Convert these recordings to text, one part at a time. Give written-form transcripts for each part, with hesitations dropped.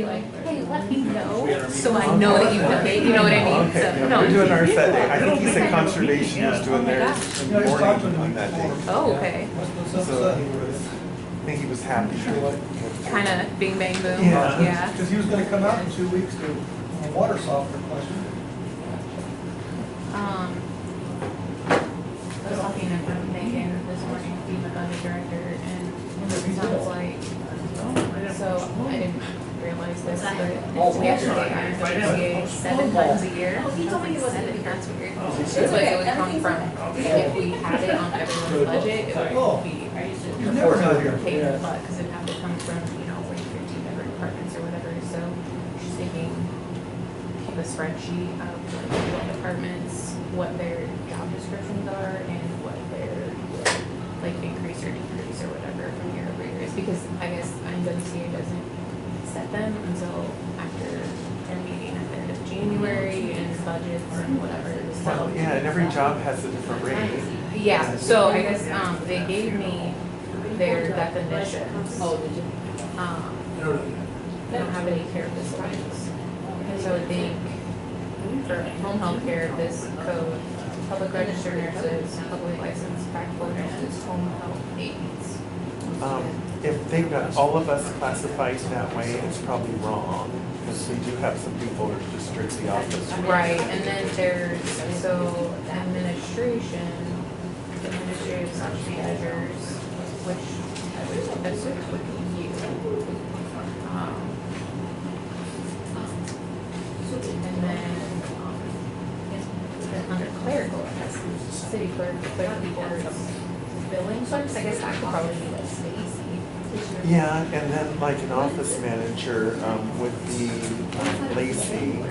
be like, hey, let me know, so I know that you have it, you know what I mean? Okay, So, yeah, no. we're doing our set day. I think he said conservation was doing theirs in the morning on that day. Oh, okay. So he was, I think he was happy. Kind of bing bang boom. Yeah. Because he was gonna come out in 2 weeks to water softener question. I was talking to Megan this morning, being the budget director, and it sounds like, so I didn't realize this, but yesterday I was at PTA 7 times a year. I was like, 7, that's weird. But it would come from, if we had it on everyone's budget, it would be You've never had here. paid in blood, because it'd have to come from, you know, like 15 different departments or whatever. So she's thinking, keep a spreadsheet of like what departments, what their job descriptions are, and what their like increase or decrease or whatever from year over year is, because I guess NWCA doesn't set them until after their meeting at the end of January and budgets and whatever. So Well, yeah, and every job has a different rate. yeah, so I guess they gave me their definitions. Oh, did you? They don't have any care facilities. So I think for home health care, this code, public registered nurses, public licensed practical nurses, home health aides. If they've got all of us classified that way, it's probably wrong, because we do have some people who are just strictly office. Right, and then there's, so administration, administrative slash managers, which I would assume would be you. And then under clerical, it has city clerk, clerk boards, billing clerks, I guess that could probably be like Stacy. Yeah, and then like an office manager would be Lacey.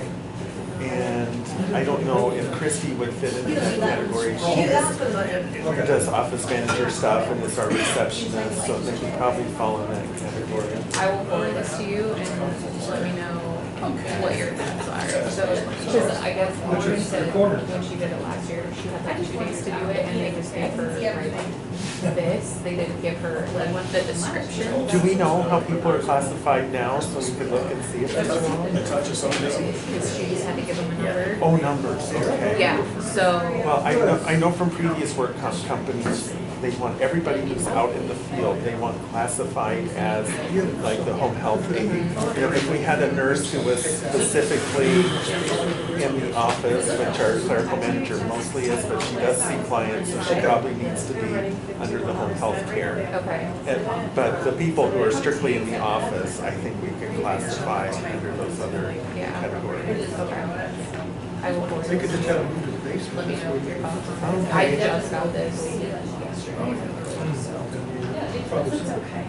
And I don't know if Christy would fit into that category. She does office manager stuff and is our receptionist, so they would probably fall in that category. I will forward this to you and let me know what your thoughts are. So, because I guess Morgan said when she did it last year, she had like 2 days to do it, and they just gave her this. They didn't give her like the description. Do we know how people are classified now, so we could look and see if it's wrong? Because she just had to give them a number. Oh, numbers, okay. Yeah, so. Well, I know from previous work companies, they want everybody who's out in the field, they want classified as like the home health aide. You know, if we had a nurse who was specifically in the office, which our clerical manager mostly is, but she does see clients, so she probably needs to be under the home health care. Okay. But the people who are strictly in the office, I think we can classify under those other categories. Okay. I will forward They could this just to have you. them move to the basement. Let me know what your thoughts are. I just got this yesterday. Probably It's so. okay.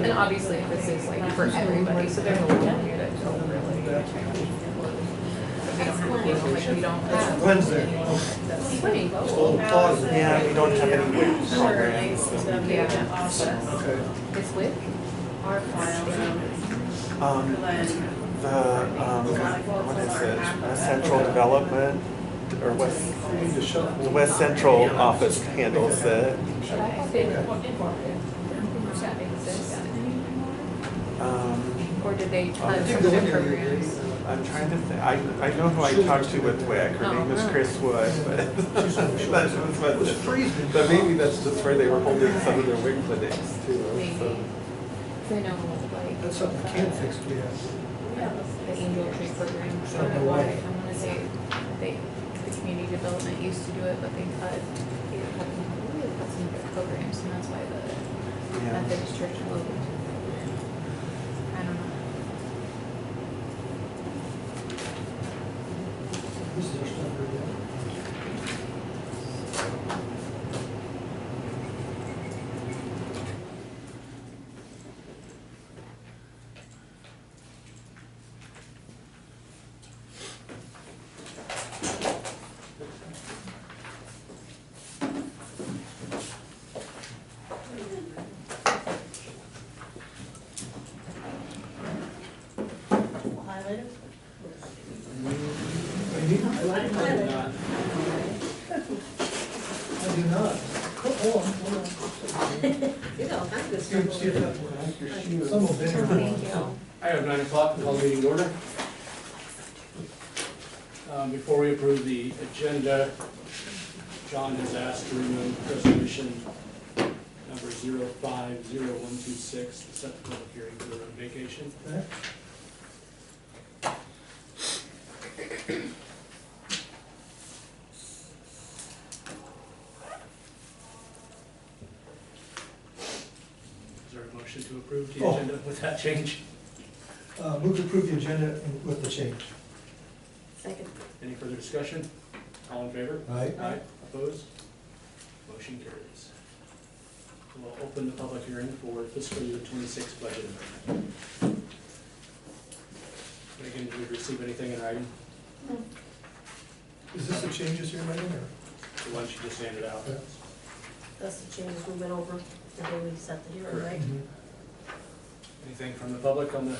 And obviously this is like for everybody, so there's a little here that don't really. We don't have, you know, like we don't have. Wednesday. Old closet. Yeah, we don't have any WIC programs. So Yeah. Okay. It's with? what is it, West Central Development, or the West Central office handles it. Should I have been informed? Does that exist anymore? Or did they cut some of the programs? I'm trying to think, I know who I talked to with WIC, her name was Chris Wood, but but maybe that's just where they were holding some of their WIC clinics too. Maybe. So. I know, like. That's something we can fix, we have. The Angel Tree program, so I don't know why. I wanna say the community development used to do it, but they cut some of their programs, and that's why the Yeah. Methodist Church closed. I don't know. This is our stuff right now. I do not. Oh, You know, I'm good. see if that will help your shoes. Some will bend. Thank you. right, at 9 o'clock, call the meeting to order. Before we approve the agenda, John has asked to remove resolution number 050126, to set the public hearing for the road vacation. Okay. Is there a motion to approve the Oh. agenda with that change? Move to approve the agenda with the change. Second. Any further discussion? All in favor? Aye. Aye. Opposed? Motion carries. We'll open the public hearing for fiscal year 26 budget amendment. Megan, did we receive anything in writing? Is this the changes here, Megan, or? The one she just handed out? Yeah. That's the changes we went over the day we set the hearing, right? Mhm. Anything from the public on the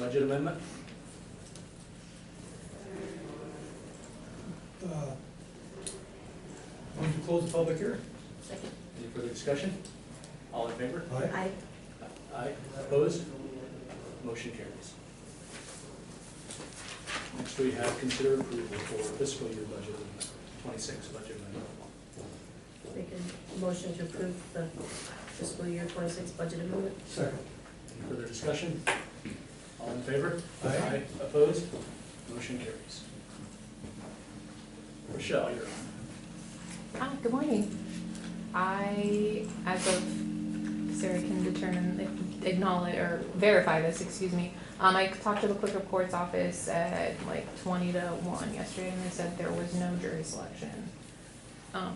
budget amendment? Move to close the public hearing. Second. Any further discussion? All in favor? Aye. Aye. Aye. Opposed? Motion carries. Next, we have consider approval for fiscal year budget amendment, 26 budget amendment. Make a motion to approve the fiscal year 26 budget amendment. Second. Any further discussion? All in favor? Aye. Opposed? Motion carries. Rochelle, you're on. Hi, good morning. I, as of, Sarah can determine, acknowledge, or verify this, excuse me. I talked to the clerk of court's office at like 20 to 1 yesterday, and they said there was no jury selection,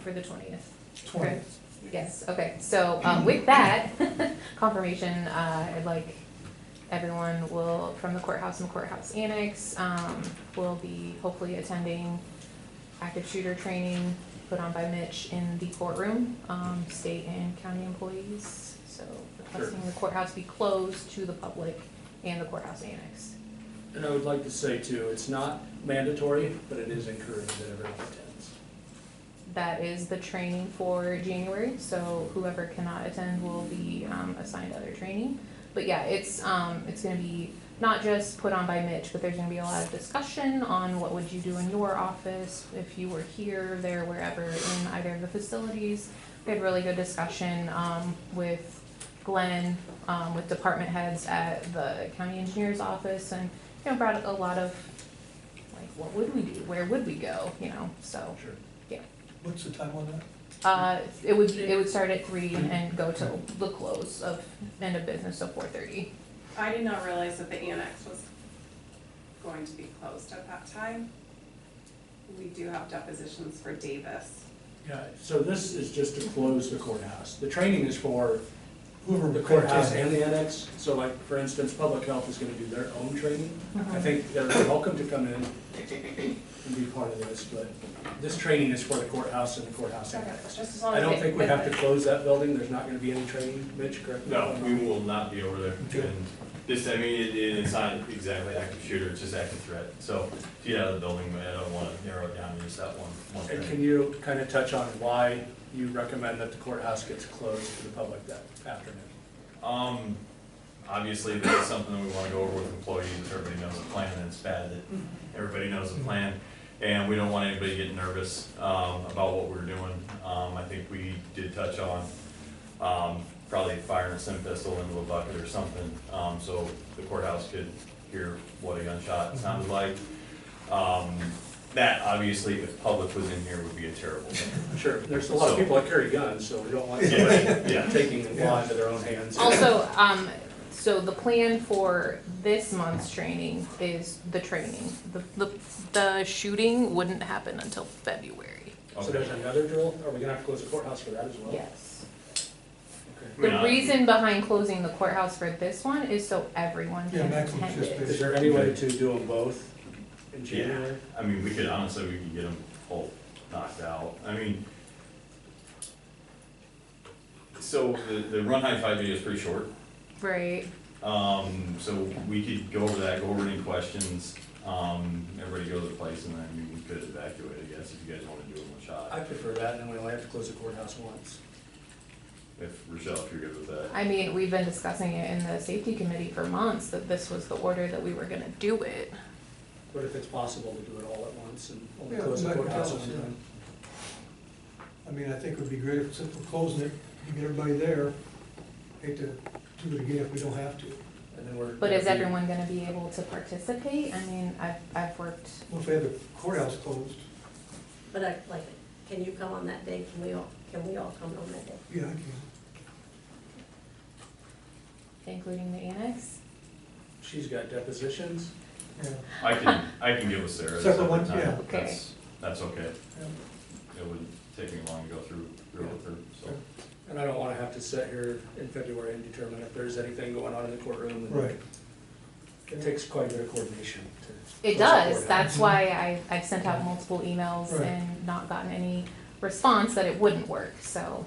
for the 20th. 20. Correct? Yes, okay, so, with that confirmation, I'd like everyone will, from the courthouse and courthouse annex, will be hopefully attending active shooter training put on by Mitch in the courtroom, state and county employees. So requesting the courthouse be closed to the public and the courthouse annex. And I would like to say too, it's not mandatory, but it is encouraged that everyone attends. That is the training for January, so whoever cannot attend will be assigned other training. But yeah, it's gonna be not just put on by Mitch, but there's gonna be a lot of discussion on what would you do in your office if you were here, there, wherever, in either of the facilities. We had really good discussion with Glenn, with department heads at the county engineer's office, and brought a lot of like, what would we do, where would we go, so. Sure. Yeah. What's the time on that? It would start at 3 and go till the close of end of business, so 4:30. I did not realize that the annex was going to be closed at that time. We do have depositions for Davis. Yeah, so this is just to close the courthouse. The training is for Whoever the courthouse and the annex. So like, for instance, public health is gonna do their own training. I think they're welcome to come in and be part of this, but this training is for the courthouse and the courthouse annex. Just as long I as don't they- think we have to close that building. There's not gonna be any training. Mitch, correct? me if No, I'm we wrong. will not be over there. Okay. And this, I mean, it's not exactly active shooter, it's just active threat. So if you get out of the building, I don't want to narrow it down to just that one And thing. can you kind of touch on why you recommend that the courthouse gets closed to the public that afternoon? Obviously, this is something that we want to go over with employees, everybody knows the plan, and it's bad that everybody knows the plan. And we don't want anybody getting nervous, about what we're doing. I think we did touch on, probably firing a sim pistol into a bucket or something, so the courthouse could hear what a gunshot sounded like. That, obviously, if public was in here, would be a terrible thing. Sure, there's a lot of So- people that carry guns, so we don't want Yeah, somebody yeah. taking the law into their own hands. Also, so the plan for this month's training is the training. The shooting wouldn't happen until February. So there's another drill? Are we gonna have to close the courthouse for that as well? Yes. Okay. The reason behind closing the courthouse for this one is so everyone Yeah, can maximum attend it. participation. Is there any way to do them both in Yeah, January? I mean, we could, honestly, we could get them both knocked out. I mean, so the run, hide, fight video is pretty short. Right. So we could go over that, go over any questions, everybody go to the place, and then we could evacuate, I guess, if you guys wanna do it in one shot. I prefer that, and then we only have to close the courthouse once. if Rochelle, if you're good with that. I mean, we've been discussing it in the safety committee for months, that this was the order that we were gonna do it. But if it's possible to do it all at once and only Yeah, close the like courthouse Cal at said. one time. I mean, I think it would be great if, since we're closing it, you get everybody there. Hate to do it again if we don't have to. And then we're. But is everyone gonna be able to participate? I mean, I've worked, Well, if we have the courthouse closed, But I, like, can you come on that day? Can we all come on that day? yeah, I can. including the annex. She's got depositions. Yeah. I can get with Sarah. Separate one, time. yeah. Okay. That's okay. Yeah. It wouldn't take me long to go through with her, so. And I don't wanna have to sit here in February and determine if there's anything going on in the courtroom. and Right. It takes quite a bit of coordination to. It close the does, courthouse. that's why I've sent out multiple emails Right. and not gotten any response that it wouldn't work, so.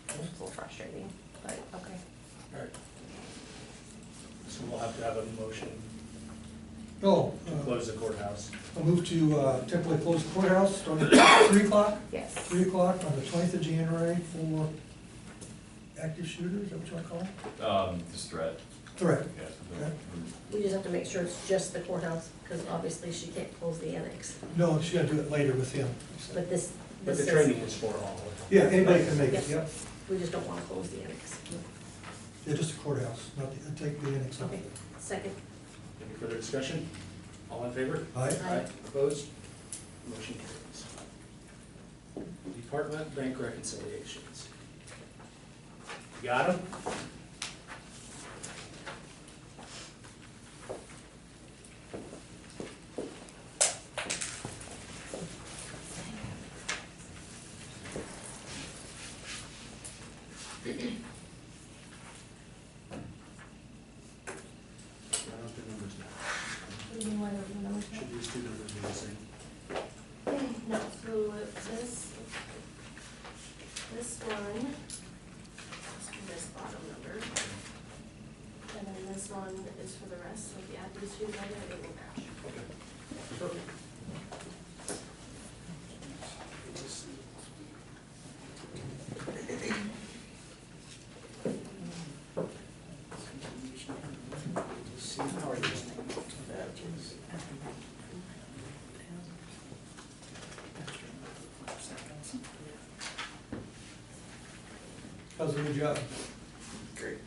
It's a little frustrating, but okay. Alright. So we'll have to have a motion Oh, to close the courthouse. I'll move to temporarily close the courthouse starting at 3 o'clock. Yes. 3 o'clock on the 20th of January for active shooters, is that what you want to call them? This threat, Threat. yes. Okay. We just have to make sure it's just the courthouse, because obviously she can't close the annex. No, she gotta do it later with him. But this But the says- training is for all. Yeah, anybody can make it, Yes. yep. We just don't wanna close the annex. Yeah, just the courthouse, not the, take the annex off. Okay, second. Any further discussion? All in favor? Aye. Aye. Opposed? Motion carries. Department bank reconciliations. Got them? Should these two numbers be the same? No, so this one, this bottom number, and then this one is for the rest, so if you add these two together, it will match. Okay. Perfect. How are you? How's the new job? Great.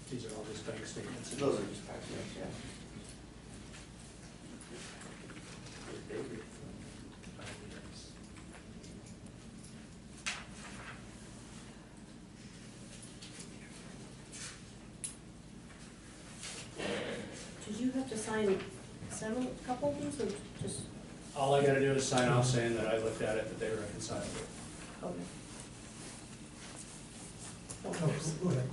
These are all just bank statements. Those are just packs, yeah. Did you have to sign couple of these, or just? All I gotta do is sign off saying that I looked at it, that they reconciled it. Okay. Oh, go ahead.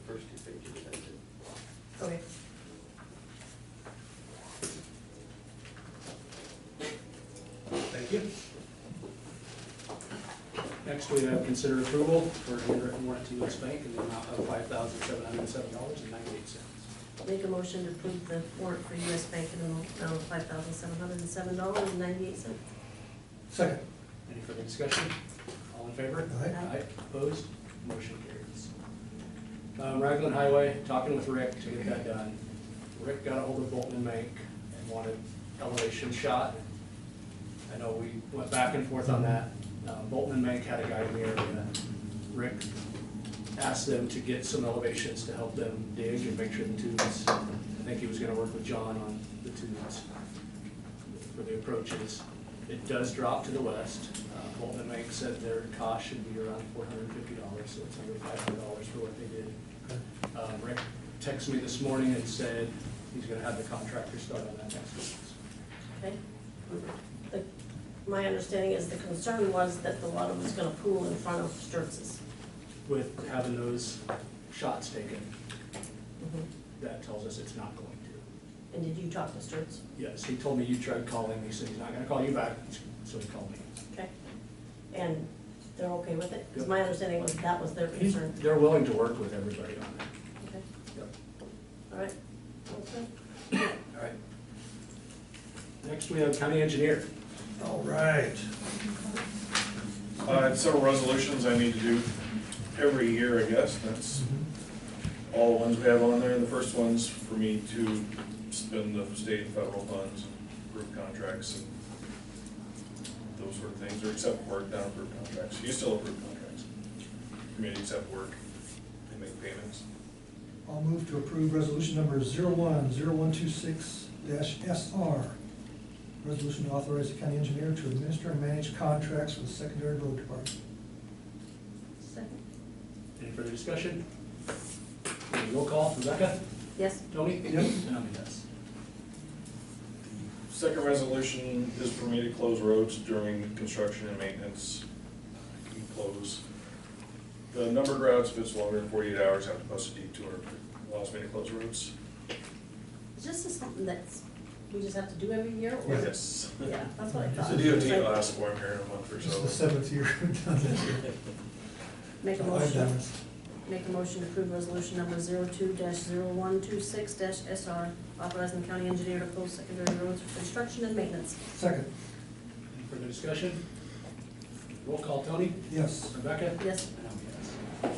First two pages, that's it. Okay. Thank you. Next, we have consider approval for a handwritten warrant to US Bank in the amount of $5,707.98. Make a motion to approve the warrant for US Bank in the amount of $5,707.98. Second. Any further discussion? All in favor? Aye. Opposed? Motion carries. Ragland Highway, talking with Rick to get that done. Rick got a hold of Bolton and Mank and wanted elevation shot. I know we went back and forth on that. Bolton and Mank had a guy in the area. Rick asked them to get some elevations to help them dig and make sure the tubes, I think he was gonna work with John on the tubes for the approaches. It does drop to the west. Bolton and Mank said their cost should be around $450, so it's under $500 for what they did. Rick texted me this morning and said he's gonna have the contractor start on that next week. Okay. My understanding is the concern was that the water was gonna pool in front of Sturtz's. With having those shots taken, Mm-hmm. that tells us it's not going to. And did you talk to Sturtz? Yes, he told me you tried calling me, so he's not gonna call you back, so he called me. Okay. And they're okay with it? Because Yep. my understanding was that was their concern. They're willing to work with everybody on it. Okay, Yep. all right. Okay. All right. Next, we have county engineer. All right. I have several resolutions I need to do every year, I guess. That's all the ones we have on there. The first one's for me to spend the state and federal funds, approve contracts and those sort of things, or accept work, not approve contracts. You still approve contracts. Committee accept work, they make payments. I'll move to approve resolution number 010126-SR. Resolution to authorize the county engineer to administer and manage contracts for the secondary road department. Second. Any further discussion? Roll call, Rebecca? Yes. Tony? Yep. And I'm a yes. Second resolution is for me to close roads during construction and maintenance. I can close. The numbered routes, if it's longer than 48 hours, I have to post a detour. Allows me to close roads. Is this just something that's, we just have to do every year? Or- Yes. Yeah, that's what I It's thought. The DOT will ask for them here in a month or This is so. the 7th year we've done this. Make a I've done motion, this. make a motion to approve resolution number 02-0126-SR, authorizing the county engineer to close secondary roads for construction and maintenance. Second, Any further discussion? Roll call, Tony? yes. Rebecca? Yes. And I'm a yes.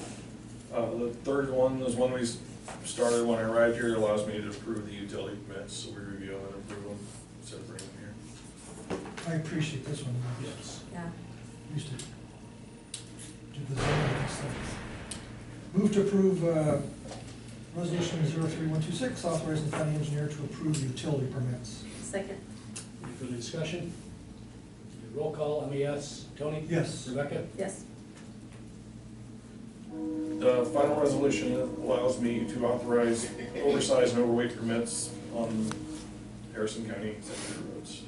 The third one is one we started when I arrived here. It allows me to approve the utility permits, so we review them and approve them instead of bringing them here. I appreciate this one. Yes. Yeah. Used to do the zoning stuff. Move to approve resolution 03126, authorizing the county engineer to approve utility permits. Second. Any further discussion? Roll call, I'm a yes. Tony? Yes. Rebecca? Yes. The final resolution allows me to authorize oversized and overweight permits on Harrison County secondary roads.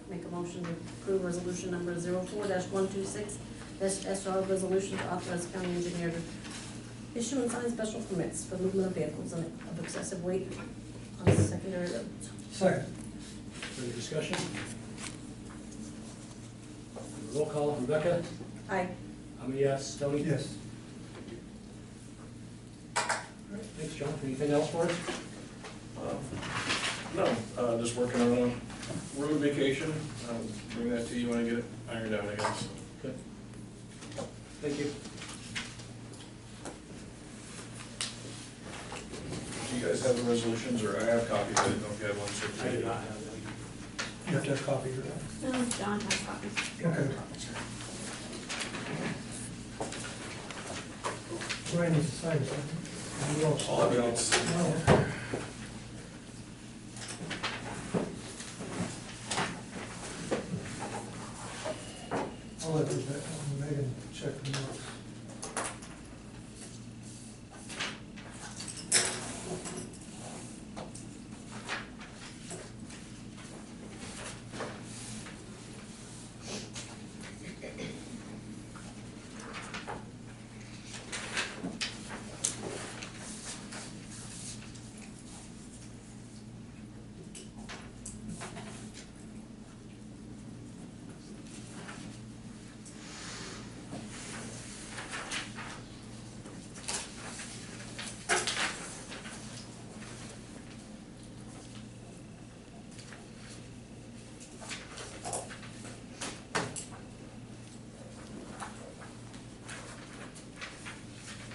Make a motion to approve resolution number 04-126-SR, resolution to authorize the county engineer to issue and sign special permits for movement of vehicles of excessive weight on secondary roads. Second, Further discussion? Roll call, Rebecca? Aye. I'm a yes. Tony? yes. All right, thanks, John. Anything else for us? No, just working on a road vacation. I'll bring that to you when I get it ironed out, I guess. Good. Thank you. Do you guys have the resolutions, or I have copies, I didn't know if you had one. So I did not have that. You have to have a copy of that. No, John has copies. Okay. Brian needs to sign it. You all- All of it else. No. I'll let Megan check the marks.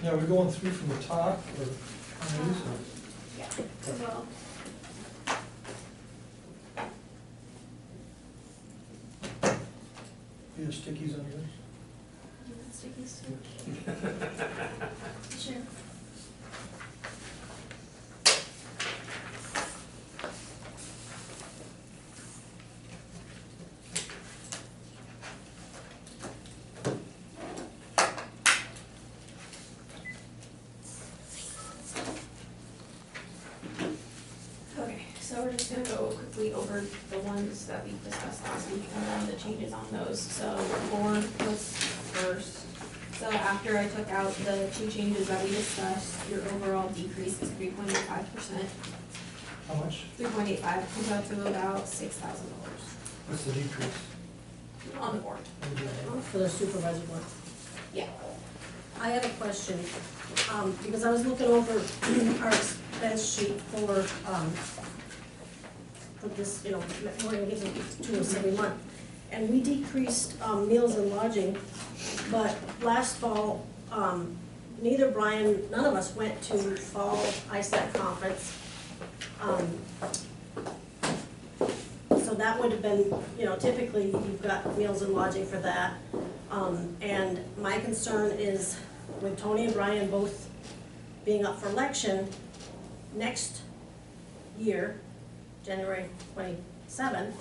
Now, are we going through from the top or on these? or- Yeah, well, You have stickies on yours? Stickies too. Sure. Okay, so we're just just gonna go quickly over the ones that we discussed last week and then the changes on those. So board was first. So after I took out the two changes that we discussed, your overall decrease is 3.85%. How much? 3.85 comes out to about $6,000 What's the decrease? on the board. For the supervisor board. Yeah. I have a question, because I was looking over our expense sheet for this, you know, Morgan gives it to us every month. And we decreased, meals and lodging, but last fall, neither Brian, none of us went to fall ISAC conference. So that would have been, you know, typically you've got meals and lodging for that. And my concern is with Tony and Brian both being up for election next year, January 27th,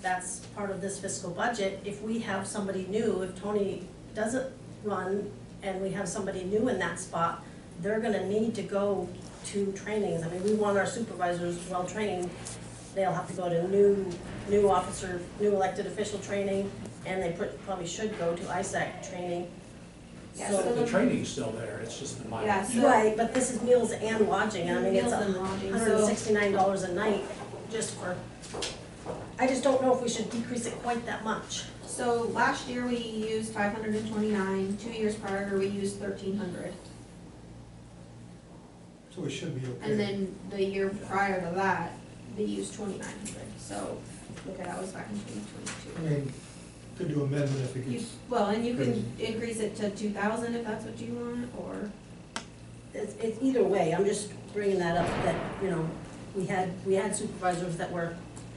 that's part of this fiscal budget. If we have somebody new, if Tony doesn't run and we have somebody new in that spot, they're gonna need to go to trainings. I mean, we want our supervisors well-trained. They'll have to go to new officer, new elected official training, and they probably should go to ISAC training. Yeah, So- so The training's still there, it's just the Yeah, mileage. so- Right, but this is meals and lodging, and I mean, it's Meals and lodging, so- $169 a night just for, I just don't know if we should decrease it quite that much. So last year we used 529, 2 years prior we used 1,300. So we should be okay. And then the year prior to that, they used 2,900. So look at that was back in I 2022. mean, could do amendment if it You, gets, well, and you can increase it to 2,000 if that's what you want, or, It's either way, I'm just bringing that up, that, you know, we had supervisors that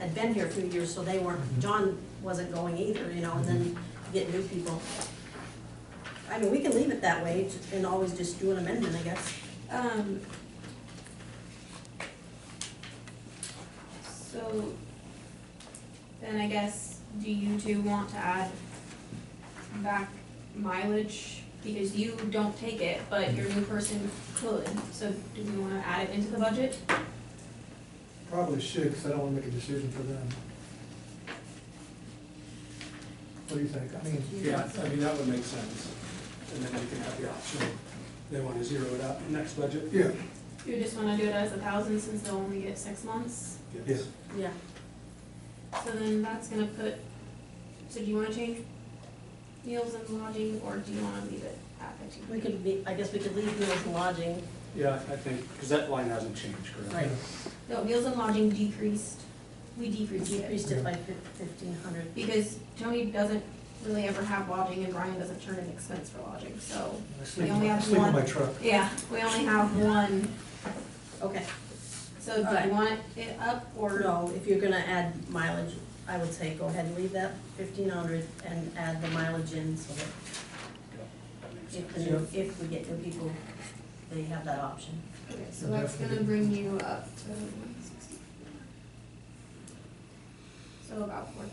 had been here a few years, so they weren't, John wasn't going either, you know, and then you get new people. I mean, we can leave it that way and always just do an amendment, I guess. so then I guess, do you two want to add back mileage? Because you don't take it, but your new person could, so do we wanna add it into the budget? probably should, because I don't want to make a decision for them. What do you think? I mean, Yeah, I mean, that would make sense. And then you can have the option, they want to zero it out in next budget. yeah, You just wanna do it as 1,000 since they'll only get 6 months? yeah. Yeah. So then that's gonna put, so do you wanna change meals and lodging, or do you wanna leave it at 1,500? We could be, I guess we could leave meals and lodging, Yeah, I think, because that line hasn't changed, correct? right, No, meals and lodging decreased, we we decreased it. decreased it by 1,500. Because Tony doesn't really ever have lodging and Brian doesn't turn in expense for lodging, so, I sleep, only I have sleep in one. my truck. yeah, we only have one. Okay. So do you Alright. want it up, or? No, if you're gonna add mileage, I would say go ahead and leave that 1,500 and add the mileage in, so that That makes if, sense. if we get new people, they have that option. Okay, so that's gonna bring you up to 160. So about $4,000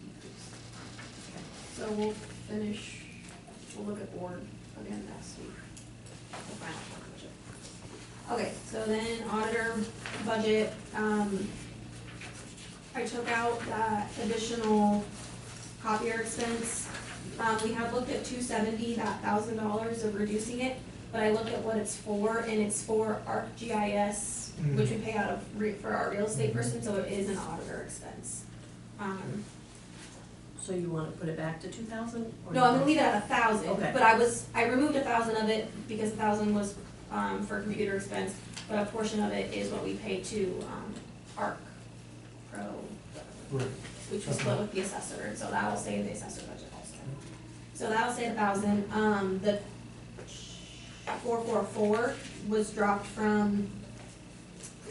decrease. So we'll finish, we'll look at board again next week. The final budget. Okay, so then auditor budget, I took out that additional copier expense. We had looked at 270, that $1,000 of reducing it, but I looked at what it's for, and it's for ArcGIS, which we pay out of, for our real estate person, so it is an auditor expense. So you wanna put it back to 2,000? No, I'm gonna leave it at 1,000, Okay. but I removed 1,000 of it because 1,000 was, for computer expense, but a portion of it is what we pay to, Arc Pro, Right. which was split with the assessor, and so that'll stay in the assessor budget also. So that'll stay at 1,000, the 444 was dropped from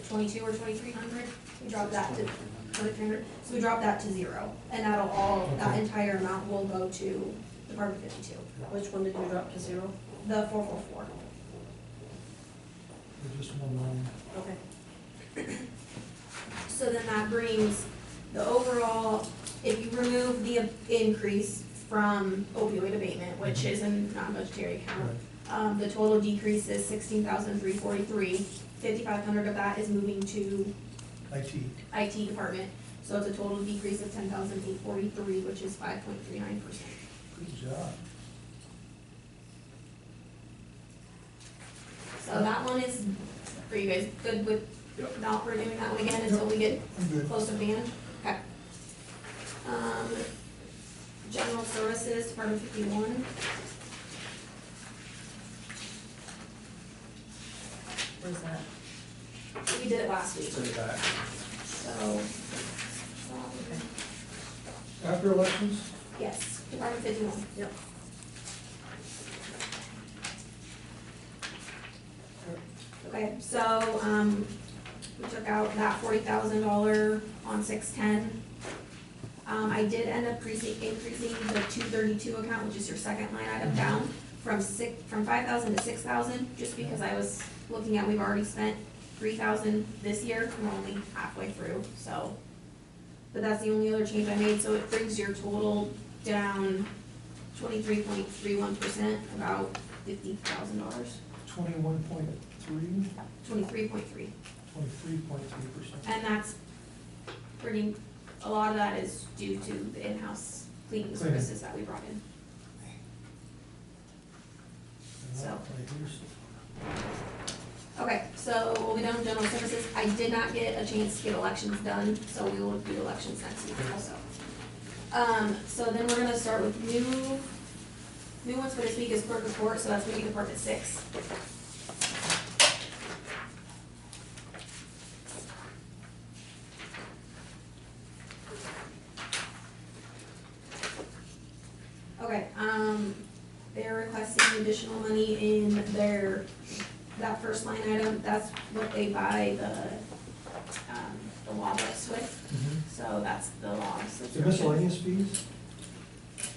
2,200 or 2,300, we dropped that to 2,300, so we dropped that to 0, and that'll all, that entire amount will go to Department 52, Which one did you drop to 0? the 444. There's just one line. Okay. So then that brings the overall, if you remove the increase from opioid abatement, which is a non-budgetary account, the total decrease is 16,343. 5,500 of that is moving to IT. department. So it's a total decrease of 10,843, which is 5.39%. Good job. So that one is, are you guys good with Yep. not renewing that one again until we get I'm good. close to the end? Okay. General Services, Department 51. Where's that? We did it last week, It's in the back. so, After elections? yes, Department 51. Yep. Okay, so, we took out that $40,000 on 610. I did end up increasing the 232 account, which is your second line item, down from 5,000 to 6,000, just because I was looking at, we've already spent 3,000 this year, we're only halfway through, so. But that's the only other change I made, so it brings your total down 23.31%, about $50,000, 21.3, 23.3. 23.3%. And that's pretty, a lot of that is due to the in-house cleaning services that we brought in. So. Okay, so we'll be done with general services. I did not get a chance to get elections done, so we will do elections next week also. So then we're gonna start with new ones for this week is clerk report, so that's gonna be Department 6. Okay, they're requesting additional money in that first line item, that's what they buy the law books with, so that's the law The subscription. miscellaneous fees?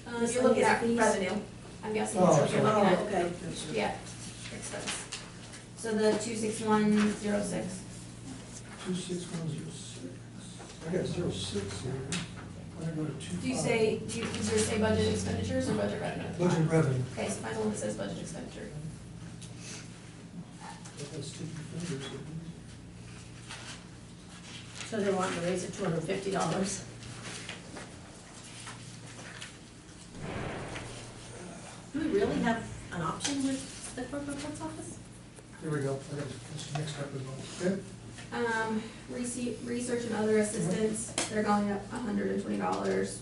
You're looking at Miscellaneous fees? revenue, I'm guessing Oh, that's what you're sorry. looking at. Oh, okay. Yeah, expense. So the 26106, 26106. I got 06 here. I'm gonna go to 25. does yours say budget expenditures or budget revenue? Budget revenue. Okay, so find the one that says budget expenditure. That's sticky fingers. So they want to raise it $250. Do we really have an option with the clerk reports office? There we go. I got this next up as well. Okay. Research and other assistance, they're going up $120.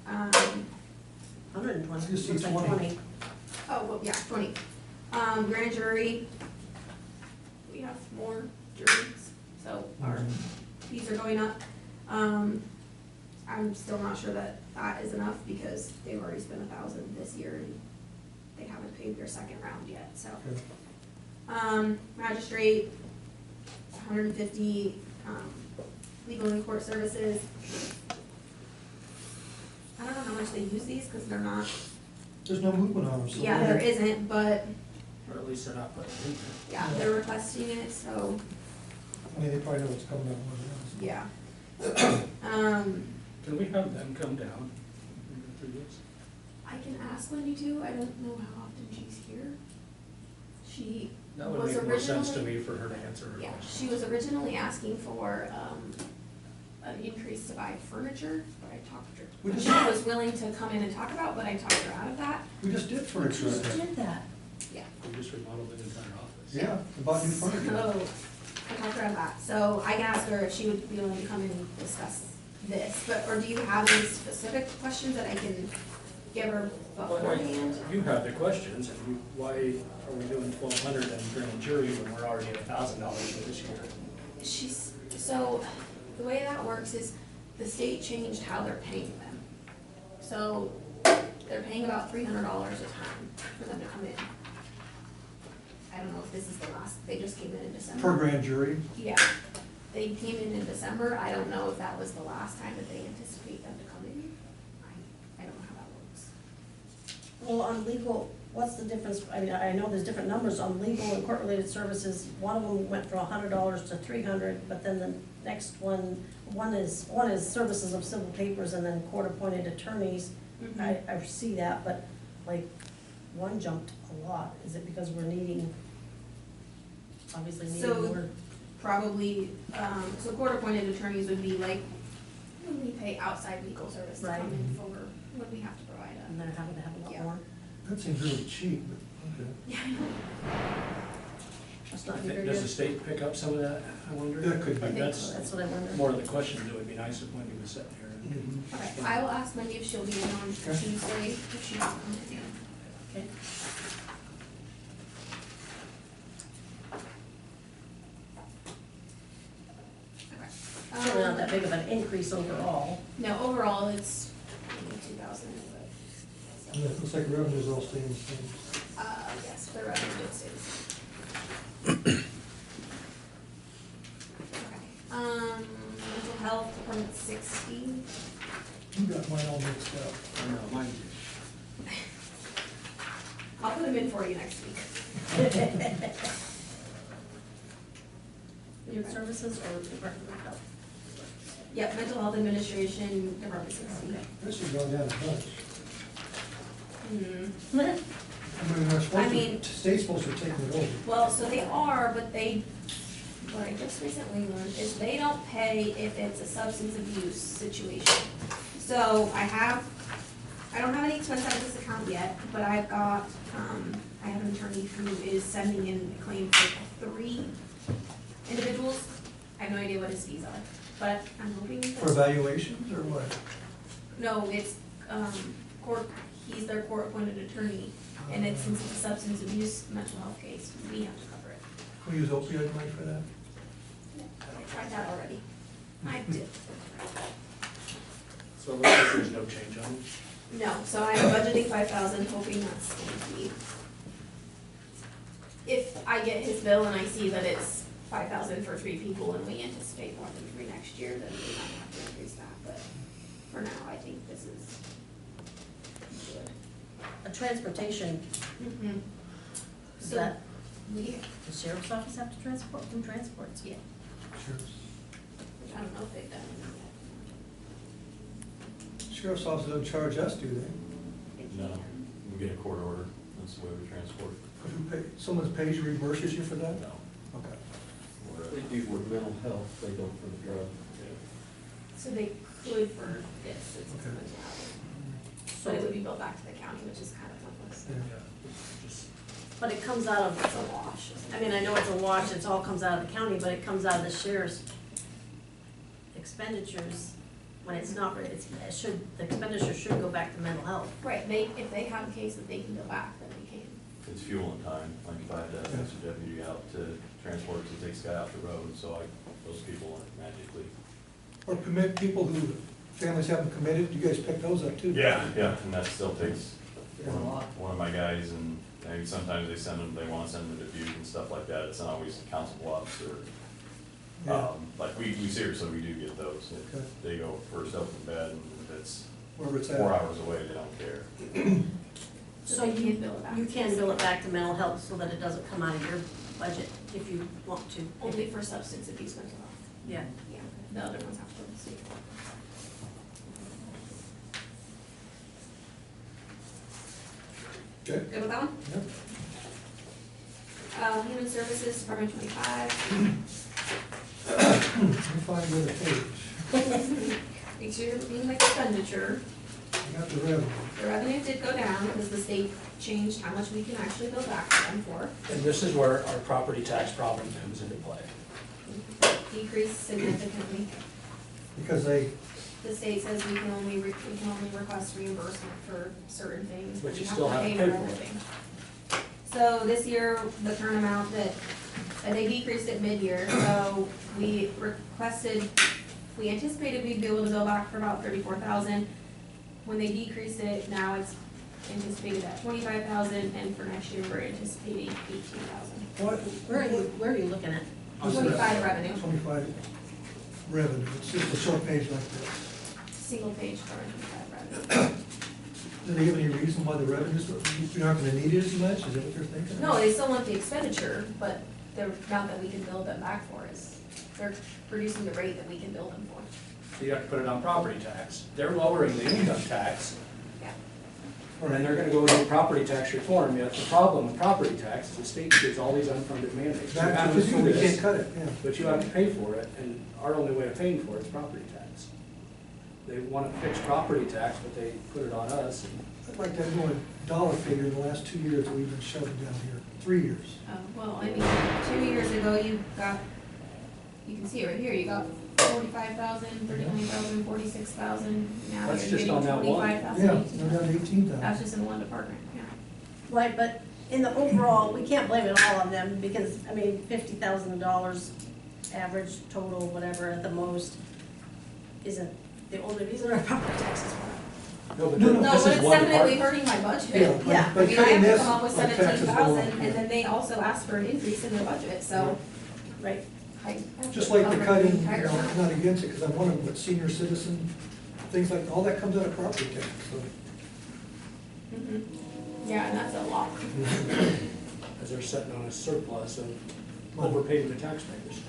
120, Just see looks like 20. 20. Oh, well, yeah, 20. Grand jury, we have more juries, so our fees are going up. I'm still not sure that that is enough because they've already spent 1,000 this year and they haven't paid their second round yet, so. Okay. Magistrate, 150, legal and court services. I don't know how much they use these, cause they're not, There's no movement on them, so. yeah, there isn't, but, Or at least they're not putting it in there. yeah, they're requesting it, so, I mean, they probably know what's coming up more than yeah. Can we have them come down and go through this? I can ask Wendy too, I don't know how often she's here. She That would was make more sense to originally, me for her to answer her yeah, question. she was originally asking for, an increase to buy furniture, but I talked to her. We just- She was willing to come in and talk about, but I talked her out of that, We just did furniture. Just did that. yeah. We just remodeled the entire office. Yeah, about new furniture. So, I talked to her about that, so I can ask her if she would be willing to come in and discuss this, but, or do you have any specific questions that I can give her beforehand? You have the questions, and why are we doing 1,200 and grand jury when we're already at $1,000 for this year? So, the way that works is the state changed how they're paying them. So, they're paying about $300 a time for them to come in. I don't know if this is the last, they just came in December. Per grand jury. Yeah, they came in December, I don't know if that was the last time that they anticipate them to come in. I don't know how that works. Well, on legal, what's the difference? I mean, I know there's different numbers on legal and court-related services. One of them went from $100 to $300, but then the next one is services of civil papers and then court-appointed attorneys. I see that, but like, one jumped a lot. Is it because we're obviously needing So, more? probably, so court-appointed attorneys would be like, when we pay outside legal service to Right. come in for, when we have to provide And they're having to have a lot Yeah. more. That seems really cheap, but, okay. Yeah. That's not very Does the good. state pick up some of that, I wonder? That could be. Like, that's That's what I wonder. more of the question, it would be nice if Wendy was sitting here. Mhm. Okay, I will ask Wendy if she'll be in on Okay. Tuesday, if she can come in. Okay. Okay. Certainly not that big of an increase overall. No, overall, it's maybe 2,000, but, Yeah, it looks like revenues all staying the same. yes, the revenue did stay the same. Okay, mental health, department 60. You got mine all mixed up. I know, mine, I'll put them in for you next week. Human services or Department of Health? Yep, mental health administration, department 60. This is going down a bunch. Hmm. I mean, they're supposed I to, mean- state's supposed to take it over. Well, so they are, but what I just recently learned is they don't pay if it's a substance abuse situation. So I don't have any expense out of this account yet, but I've got, I have an attorney who is sending in a claim for 3 individuals. I have no idea what his fees are, but I'm hoping For that, evaluations or what? no, it's, he's their court-appointed attorney. And it's, since it's a substance abuse mental health case, we have to cover it. Can we use opioid money for that? I tried that already. I did. so it looks like there's no change on it. No, so I'm budgeting 5,000, hoping that's going to be. If I get his bill and I see that it's 5,000 for 3 people and we anticipate more than 3 next year, then we might have to increase that, but for now, I think this is good. A transportation, Mm-hmm. is So, that, we, the sheriff's office have to transport, who transports? yeah, Sheriff's, which I don't know if they've done it sheriff's office doesn't charge us, do they? yet. They No, can. we get a court order, that's the way we transport. But who pay, someone pays you, reimburses you for that? No. Okay. We're- They do for mental health, they don't for the drug. So they could for this, it's a Okay. mental health. But it would be billed back to the county, which is kind of pointless. Yeah. Yeah, just, But it comes out of, It's a wash. I mean, I know it's a wash, it all comes out of the county, but it comes out of the sheriff's expenditures. When it's not, it should, the expenditure should go back to mental health. Right, if they have a case that they can bill back, then we can. It's fuel and time, like if I had to send a deputy out to transport to take this guy off the road, so those people aren't magically. Or commit people who, families haven't committed, you guys pick those up too? Yeah, and that still takes Yeah. one of my guys, and maybe sometimes they send them, they wanna send them to Dubuque and stuff like that, it's not always Council Bluffs or, Yeah. like, we seriously, we do get those. If Okay. they go first up in bed, and if it's Wherever it's at. 4 hours away, they don't care. So they you, can bill it back. you can bill it back to mental health so that it doesn't come out of your budget if you want to. Only for substance abuse mental health. Yeah. Yeah, the other ones have to go to the state. Okay. Good with that one? Yep. Human Services, Department 25. Let me find the other page. Make sure you're looking like expenditure. I got the revenue. The revenue did go down because the state changed how much we can actually bill back to them for. and this is where our property tax problem comes into play. Decreased significantly. Because they, The state says we can only request reimbursement for certain things. But we you still have to pay pay for for it. everything. So this year, the current amount that they decreased it mid-year, so we requested, we anticipated we'd be able to bill back for about 34,000. When they decreased it, now it's anticipated at 25,000, and for next year, we're anticipating 18,000. what? Where are you looking at? 25 revenue, 25 revenue, it's just a short page like this. single page for 25 revenue. Do they give any reason why the revenues, you're not gonna need it as much, is that what they're thinking? No, they still want the expenditure, but the amount that we can bill them back for is, they're reducing the rate that we can bill them for. So you have to put it on property tax. They're lowering the income tax, Yeah. And they're gonna go do property tax reform, yet the problem with property tax is the state gives all these unfunded mandates. You have That's to what you do do, we this, can't cut it, yeah. but you have to pay for it, and our only way of paying for it is property tax. They wanna fix property tax, but they put it on us, and I'd like to know a dollar figure in the last 2 years that we've been shoving down here, 3 years. Well, I mean, 2 years ago, you can see it right here, you got 45,000, 39,000, 46,000, now That's you're just getting on that one. 25,000. Yeah, we're down to 18,000. That's just in one department, yeah. Right, but in the overall, we can't blame it all on them, because, I mean, $50,000 average total, whatever, at the most, isn't the only reason our property taxes went up. no, but No, No, this but is it's one definitely department. hurting my budget. Yeah. I But mean, I cutting have to this, come up with like, taxes go 17,000, up, yeah. and then they also asked for an increase in their budget, so. Right. I have Just to like the cover cutting, you entire know, I'm amount. not against it, because I'm one of them, but senior citizen, things like, all that comes out of property tax, so. Mhm. Yeah, and that's a lot. Because they're sitting on a surplus of overpaying the taxpayers.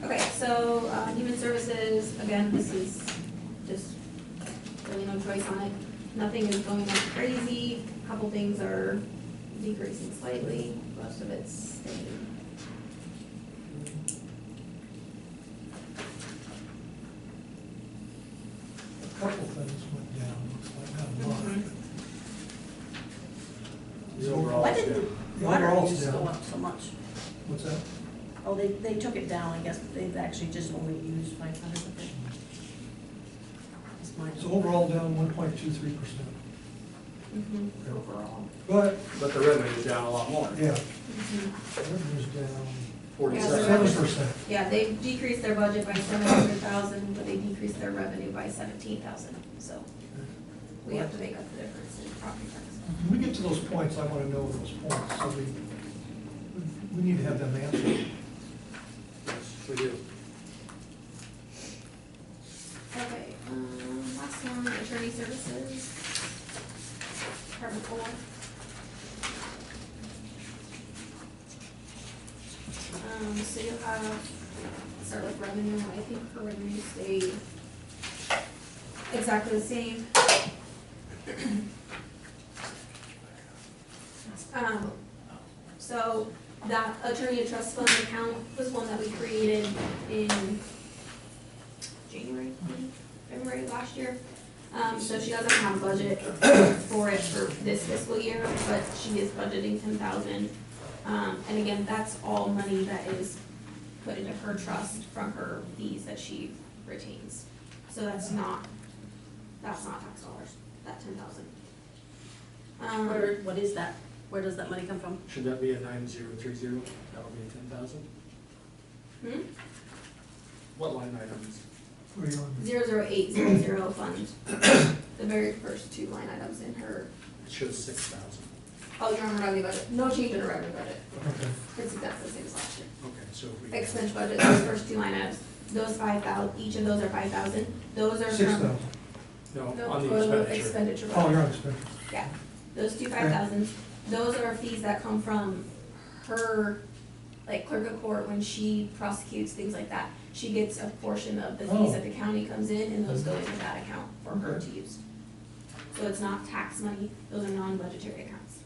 Okay, so, human services, again, this is just really no choice on it. Nothing is going up crazy, a couple things are decreasing slightly, most of it's staying. A couple things went down, looks like, not a lot. Mhm. The overall Why is did good. The water overall's use go down. up so much? What's that? Oh, they took it down, I guess, but they've actually just only used 500 of it. That's my- So overall down 1.23%. Overall. But, But the revenue's down a lot more, yeah, Mhm. revenue's down 47. 7%. Yeah, they decreased their budget by 700,000, but they decreased their revenue by 17,000, so we have to make up the difference in property tax. When we get to those points, I want to know those points, so we need to have them answered. Yes, we do. Okay, last one, attorney services. Department 4. So you'll have, start with revenue, I think her revenue stayed exactly the same. So that attorney trust fund account was one that we created in January, February of last year. So she doesn't have a budget for it for this fiscal year, but she is budgeting 10,000. And again, that's all money that is put into her trust from her fees that she retains. So that's not tax dollars, that 10,000. What is that? Where does that money come from? Should that be a 9030? That would be a 10,000? Hmm? What line items? Where are you on? 00800 fund, the very first two line items in her, It shows 6,000. oh, you're on the revenue budget, no change in the revenue budget, Okay. it's exactly the same as last year. Okay, so if we. Expense budget, those first two line items, those 5,000, each of those are 5,000, those are from. 6,000. No, No, on the for the expenditure. expenditure Oh, budget. you're on expenses. Yeah, those two 5,000s, those are fees that come from her, like clerk of court, when she prosecutes, things like that. She gets a portion of the fees that the county comes in, and those go into that account for her to use. So it's not tax money, those are non-budgetary accounts.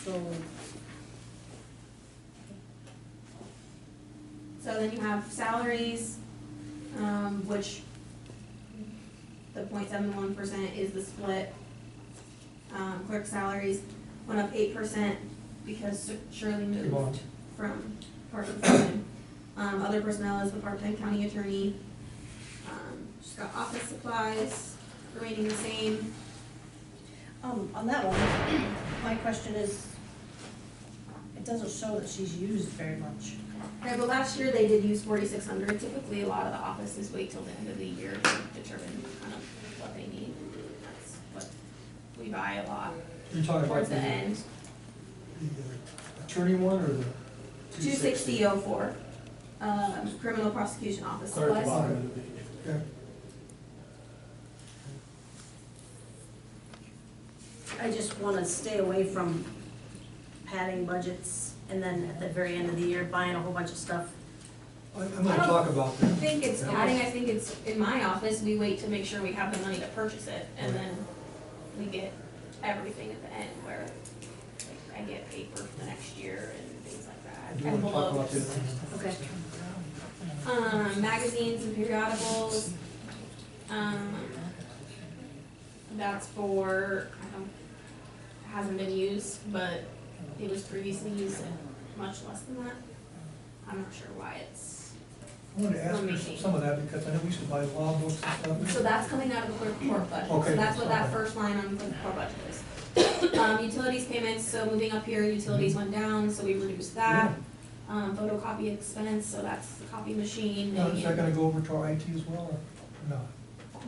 So, So then you have salaries, which the 0.71% is the split. Clerk salaries went up 8% because Shirley Come on. moved from part-time to full-time. Other personnel is the part-time county attorney. She's got office supplies remaining the same. on that one, my question is, it doesn't show that she's used very much. Okay, but last year they did use 4,600. Typically, a lot of the offices wait till the end of the year to determine kind of what they need. That's what we buy a lot You're talking about towards the end. the attorney one or the? 260.04, criminal prosecution office Clear at the supplies. bottom of the page. Okay. I just wanna stay away from padding budgets and then at the very end of the year buying a whole bunch of stuff I'm gonna talk about I that. think it's padding, I think it's, in my office, we wait to make sure we have the money to purchase it, and then we get everything at the end, where like, I get paper for the next year and things like that. Do you wanna talk about Envelopes. this? Okay. Magazines and periodicals. That's for, hasn't been used, but it was previously used at much less than that. I'm not sure why it's, I wanted to ask Remaining. for some of that, because I know we used to buy law books and stuff. so that's coming out of the clerk court budget. Okay. So that's what that first line on the clerk court budget is. Utilities payments, so moving up here, utilities went down, so we reduced that. Photocopy expense, so that's the copy machine. Now, is that and- gonna go over to our IT as well, or no?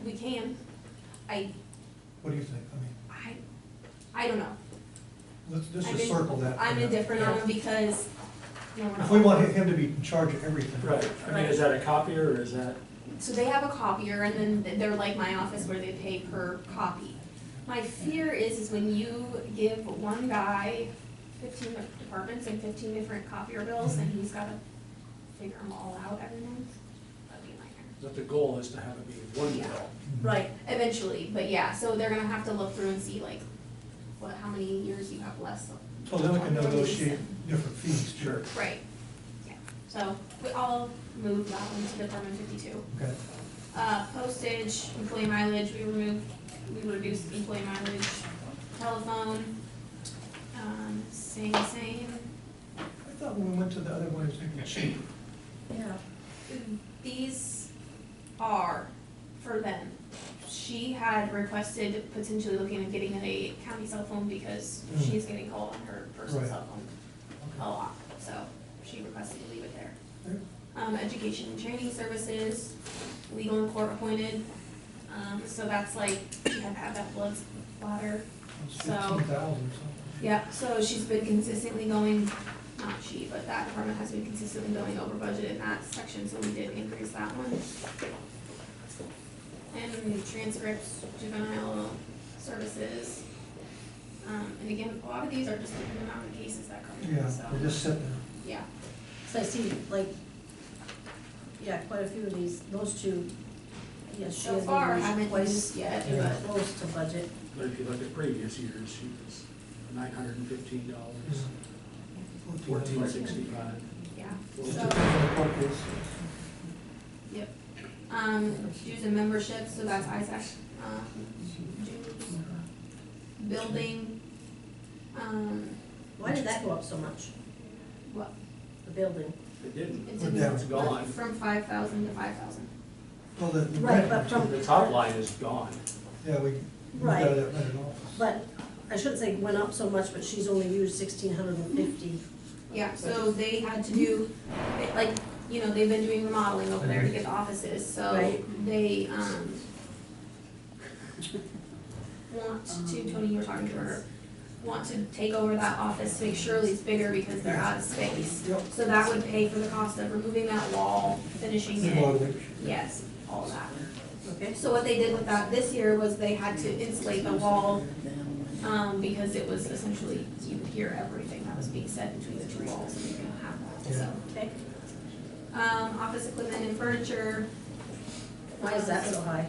We can. What do you think? I mean, I don't know. let's I've just been- circle that. I'm indifferent on them because, you know, we're If not. we want him to be in charge of everything. Right, I mean, is that a copier or is that? So they have a copier and then they're like my office where they pay per copy. My fear is when you give one guy 15 departments and 15 different copier bills and he's gotta figure them all out every month, that'd be a nightmare. That the goal is to have it be one Yeah. bill. Right, Eventually, but yeah, so they're gonna have to look through and see like, how many years you have left. So then we can negotiate different fees. Sure. Right, yeah, so I'll move that one to Department 52. Okay. Postage, employee mileage, we reduced employee mileage, telephone, same. I thought when we went to the other one, it was gonna be cheap. yeah. These are for them. She had requested potentially looking at getting a county cell phone because she's getting called on her personal Right. cell phone a lot, so she requested to leave it there. Okay. Education and training services, legal and court appointed, so that's like, she had had that blood splatter. It's So- 15,000, so. Yeah, so she's been consistently going, not she, but that department has been consistently going over budget in that section, so we did increase that one. And transcripts, juvenile services, and again, a lot of these are just the amount of cases that come in, Yeah, so, we're just sitting there. yeah. So I see, like, yeah, quite a few of these, those two, yes, she So has far, been haven't twice, used yet, Yeah. but, close to budget. But if you look at previous years, she was $915, $1465. yeah, Just so. depends on the court case. Yep. Dues and membership, so that's ISAC, dues, building, Why did that go up so much, what, the building? It didn't, it We're didn't. down. it's gone. From 5,000 to 5,000. Well, the Right, rent, but from, The top line is gone. yeah, we got Right. that rented office. but, I shouldn't say went up so much, but she's only used 1,650. Yeah, so they had to do, like, you know, they've been doing remodeling over there to get the offices, so Right. they, want to, Tony, you were talking to her, want to take over that office to make Shirley's bigger because they're out of space. Yep. So that would pay for the cost of removing that wall, finishing it, Remodeling. yes, all that. Okay. So what they did with that this year was they had to insulate the wall, because it was essentially, you could hear everything that was being said between the two walls, and you couldn't have that, so. Okay, Office equipment and furniture. why is that so high?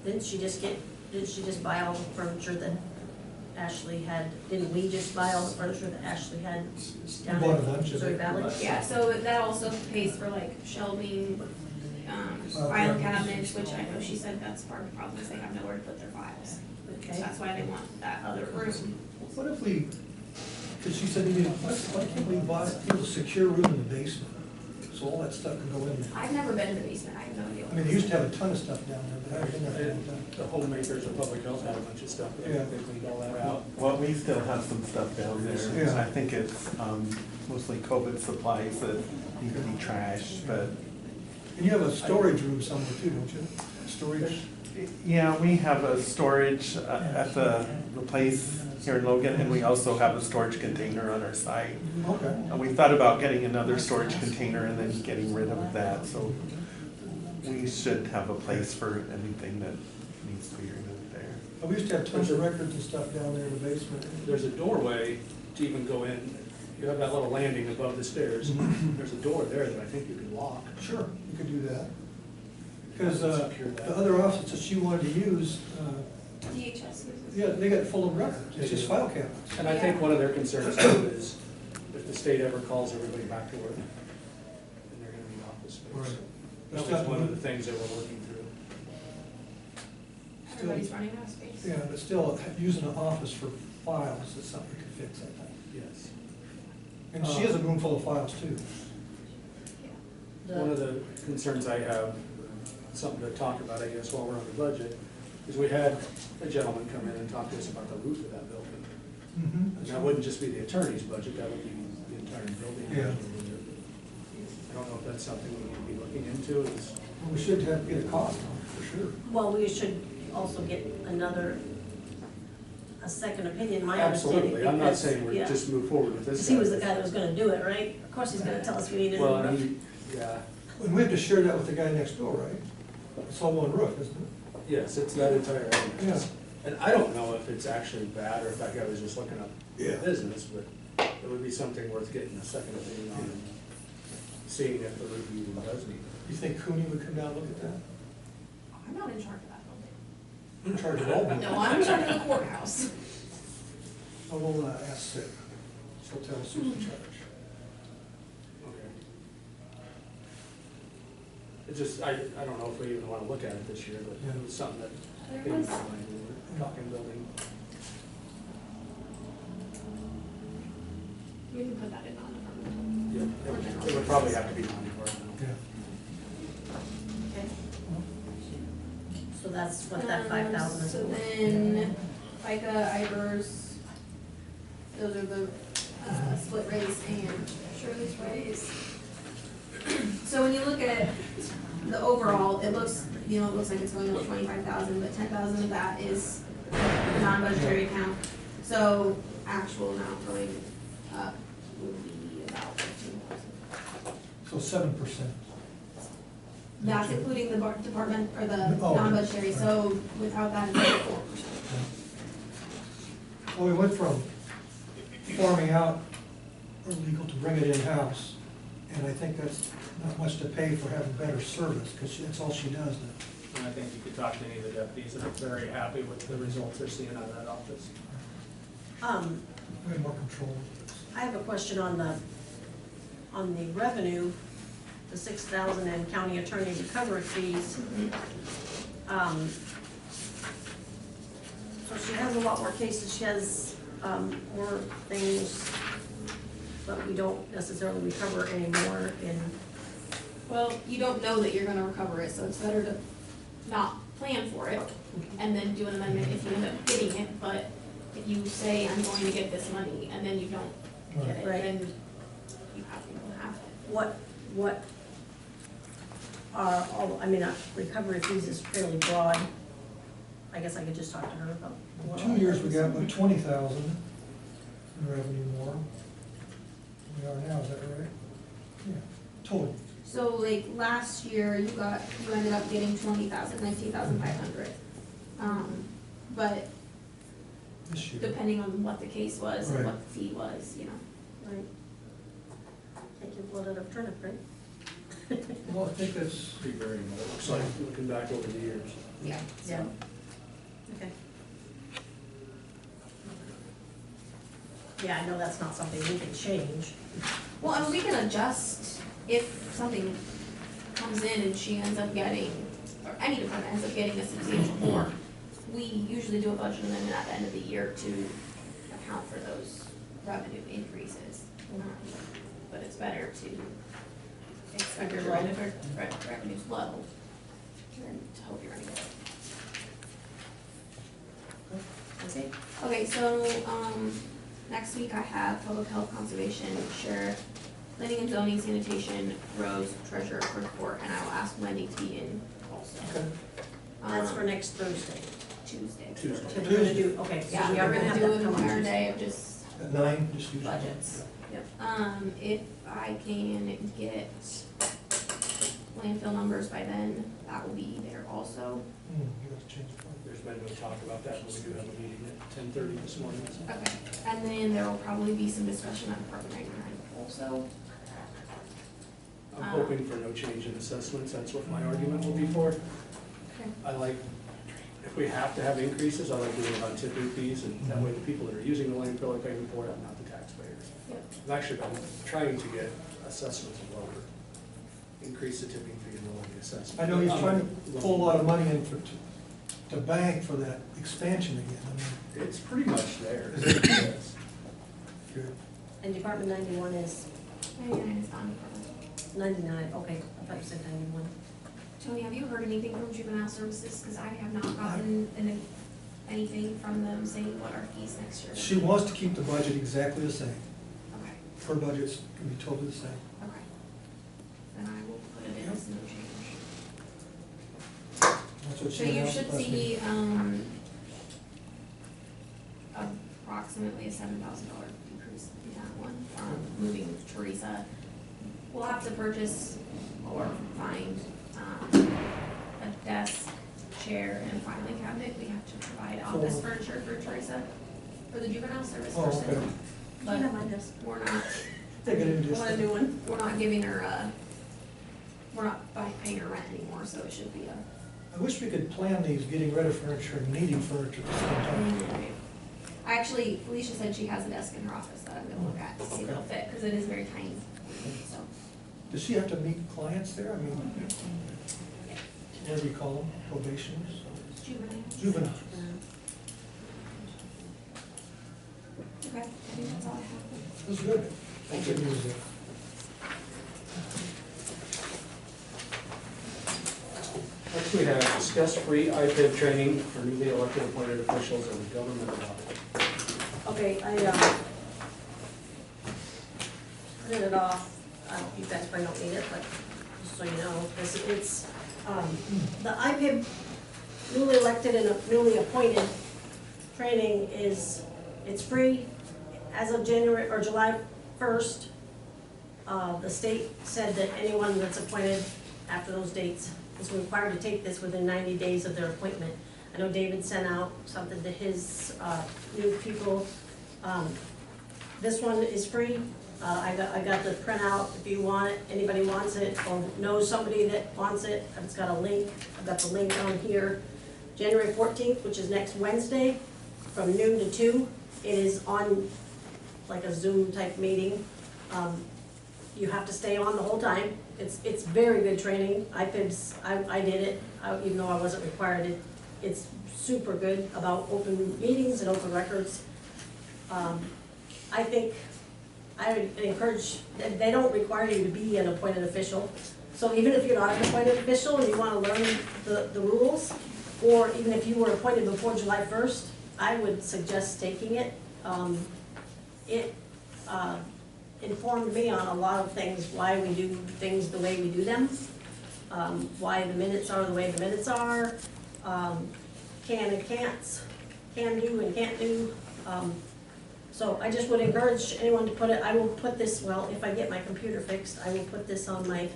Didn't she just buy all the furniture that Ashley had, didn't we just buy all the furniture that Ashley had down We bought a in bunch of Missouri it. Valley? Yeah, so that also pays for like shelving, file cabinets, which I know she said that's part of the problem, is they have nowhere to put their files. So Okay, that's why they want that other room. What if we, because she said, why can't we buy a secure room in the basement? So all that stuff can go in there. I've never been in the basement, I have no idea I what mean, it they is. used to have a ton of stuff down there, but I haven't been there. The homemakers of public health had a bunch of stuff, but I Yeah. think they cleaned all that out. Well, we still have some stuff down there. Yeah. I think it's mostly COVID supplies that need to be trashed, but And you have a storage room somewhere too, don't you? Storage? yeah, we have a storage at the place here in Logan, and we also have a storage container on our site. Okay. And we thought about getting another storage container and then getting rid of that, so we should have a place for anything that needs to be removed there. We used to have tons of records and stuff down there in the basement. There's a doorway to even go in You have that little landing above the stairs. There's a door there that I think you can lock. Sure, you could do that. Because Secure that. the other office that she wanted to use, DHS uses. yeah, they got full of records, it's just file cabinets. And I think one of their concerns too is if the state ever calls everybody back to work, then they're gonna need office Right. space. That was one of the things that we're working through. Everybody's running out of space. Yeah, but still, using an office for files is something we could fix, I think. Yes. And she has a room full of files too. One of the concerns I have, something to talk about, I guess, while we're on the budget, is we had a gentleman come in and talk to us about the roof of that building. And that wouldn't just be the attorney's budget, that would be the entire building. Yeah. I don't know if that's something we need to be looking into, is, We should have, get a cost on it, for sure. Well, we should also get a second opinion, my understanding. absolutely, I'm not because- saying we yeah. just move forward with this. Because he was the guy that was gonna do it, right? Of course, he's gonna tell us we need a new Well, roof. yeah, And we have to share that with the guy next door, right? It's all one roof, isn't it? yes, it's that entire area. Yeah. And I don't know if it's actually bad, or if that guy was just looking up Yeah. business, but it would be something worth getting a second opinion on, and seeing if the roof even does need. You think Cooney would come down and look at that? I'm not in charge of that You're in charge of all building. buildings. No, I'm in charge of the courthouse. I will ask Sid. She'll tell us who's in charge. Okay. It just, I don't know if we even wanna look at it this year, but it was something that came to mind when we were talking building. You can put that in on. Yeah, it would probably have to be non-departmental. Yeah. Okay. So that's what that 5,000 is. So then FICA, IBERS, those are the split raise and Shirley's raise. So when you look at the overall, it looks like it's going up 25,000, but 10,000 of that is the non-budgetary account. So actual amount going up would be about 15,000. So 7%. That's including the department, or the Oh, non-budgetary, right. so without that, it's like 4%. Well, we went from farming out or legal to bring it in-house, and I think that's not much to pay for having better service, because that's all she does now. And I think you could talk to any of the deputies that are very happy with the results they're seeing out of that office. We have more control. I have a question on the revenue, the 6,000 and county attorney recovery fees. So she has a lot more cases, she has, more things, but we don't necessarily recover anymore in, Well, you don't know that you're gonna recover it, so it's better to not plan for it and then do an amendment if you end up getting it, but if you say, I'm going to get this money, and then you don't get it, Right. then you don't have it. what are all, recovery fees is fairly broad. I guess I could just talk to her about. what all 2 years, we got that about is. 20,000 in revenue more. We are now, is that right? Yeah, total. So like last year, you ended up getting 19,500. But This year. depending on what the case was and Right. what the fee was, Right. Take your blood out of turnip, right? Well, I think that's, Pretty very much, it looks like, looking back over the years. Yeah. Yeah. Okay. Yeah, I know that's not something we can change. Well, and we can adjust if something comes in and she ends up getting, or any department ends up getting a substantial more. We usually do a budget amendment at the end of the year to account for those revenue increases. But it's better to expect your revenue's low than to hope you're gonna get it. Okay. Okay, so, next week I have public health, conservation, sheriff, planning and zoning, sanitation, roads, treasurer, report, and I will ask Wendy to be in also. okay. That's for Um, next Thursday. Tuesday. Tuesday. So we're gonna do, okay, so Yeah, we we're are gonna gonna have do that an come on entire Tuesday. day of just At 9, just use. budgets. Yep. If I can get landfill numbers by then, that will be there also. You have to change the phone. There's been no talk about that, but we do have a meeting at 10:30 this morning, so. Okay, and then there will probably be some discussion on Department 99 also. I'm hoping for no change in assessments, that's what my argument will be for. Okay. I like, if we have to have increases, I like doing it on tipping fees, and that way the people that are using the landfill are paying for it, not the taxpayers. Yep. I've actually been trying to get assessments lower, increase the tipping fee and lower the assessment. I know he's trying to pull a lot of money in to bank for that expansion again. I mean, It's pretty much there. Is it? Yes. good. And Department 91 is 99 is on. 99, okay, I thought you said 91. Tony, have you heard anything from Juvenile Services? Because I have not gotten anything from them saying what our fees next year. She wants to keep the budget exactly the same. Okay, Her budget's gonna be totally the same. okay. Then I will put it in as no change. That's what So she you announced should last see, meeting. approximately a $7,000 decrease in that one, moving Teresa. We'll have to purchase or find, a desk, chair, and filing cabinet. We have to provide office For- furniture for Teresa, for the juvenile service Oh, person. okay. But You have my desk. we're not, They get into You want a new one? we're not giving her we're not paying her rent anymore, so it should be a. I wish we could plan these, getting rid of furniture and needing furniture at the same time. I actually, Felicia said she has a desk in her office that I'm gonna look at to see if it'll fit, because it is very tiny, so. Does she have to meet clients there? I mean, what do you call them, probationers? Juvenile. Juveniles. Okay, I think that's all I have. That's good. Thank Good you. news there. Next, we have discussed free IPID training for newly elected appointed officials and government body. Okay, I printed it off, you guys probably don't need it, but just so you know, because it's, the IPIB newly elected and newly appointed training is, it's free as of January, or July 1st. The state said that anyone that's appointed after those dates is required to take this within 90 days of their appointment. I know David sent out something to his new people. This one is free. I got the printout if you want it, anybody wants it, or knows somebody that wants it. It's got a link. I've got the link on here. January 14th, which is next Wednesday, from noon to 2. It is on like a Zoom type meeting. You have to stay on the whole time. It's very good training. I did it, even though I wasn't required. It's super good about open meetings and open records. I think I would encourage, they don't require you to be an appointed official. So even if you're not an appointed official and you want to learn the rules, or even if you were appointed before July 1st, I would suggest taking it. It informed me on a lot of things, why we do things the way we do them, why the minutes are the way the minutes are, can and can'ts, can do and can't do. So I just would encourage anyone to put it, I will put this, well, if I get my computer fixed, I will put this on my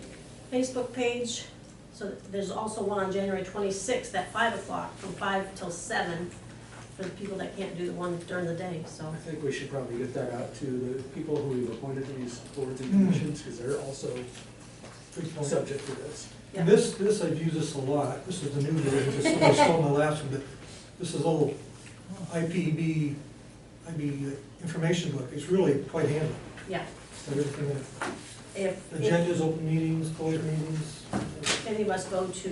Facebook page. So there's also one on January 26th at 5 o'clock, from 5 till 7, for the people that can't do the one during the day, so. I think we should probably get that out to the people who we've appointed to these boards and commissions, because they're also Good point. subject to this. Yeah. And this, I've used this a lot. This is the new version, just somebody stole my last one, but this is a little IB information book. It's really quite handy. Yeah, It's got everything in it. if Agendas, open meetings, closed meetings. any of us go to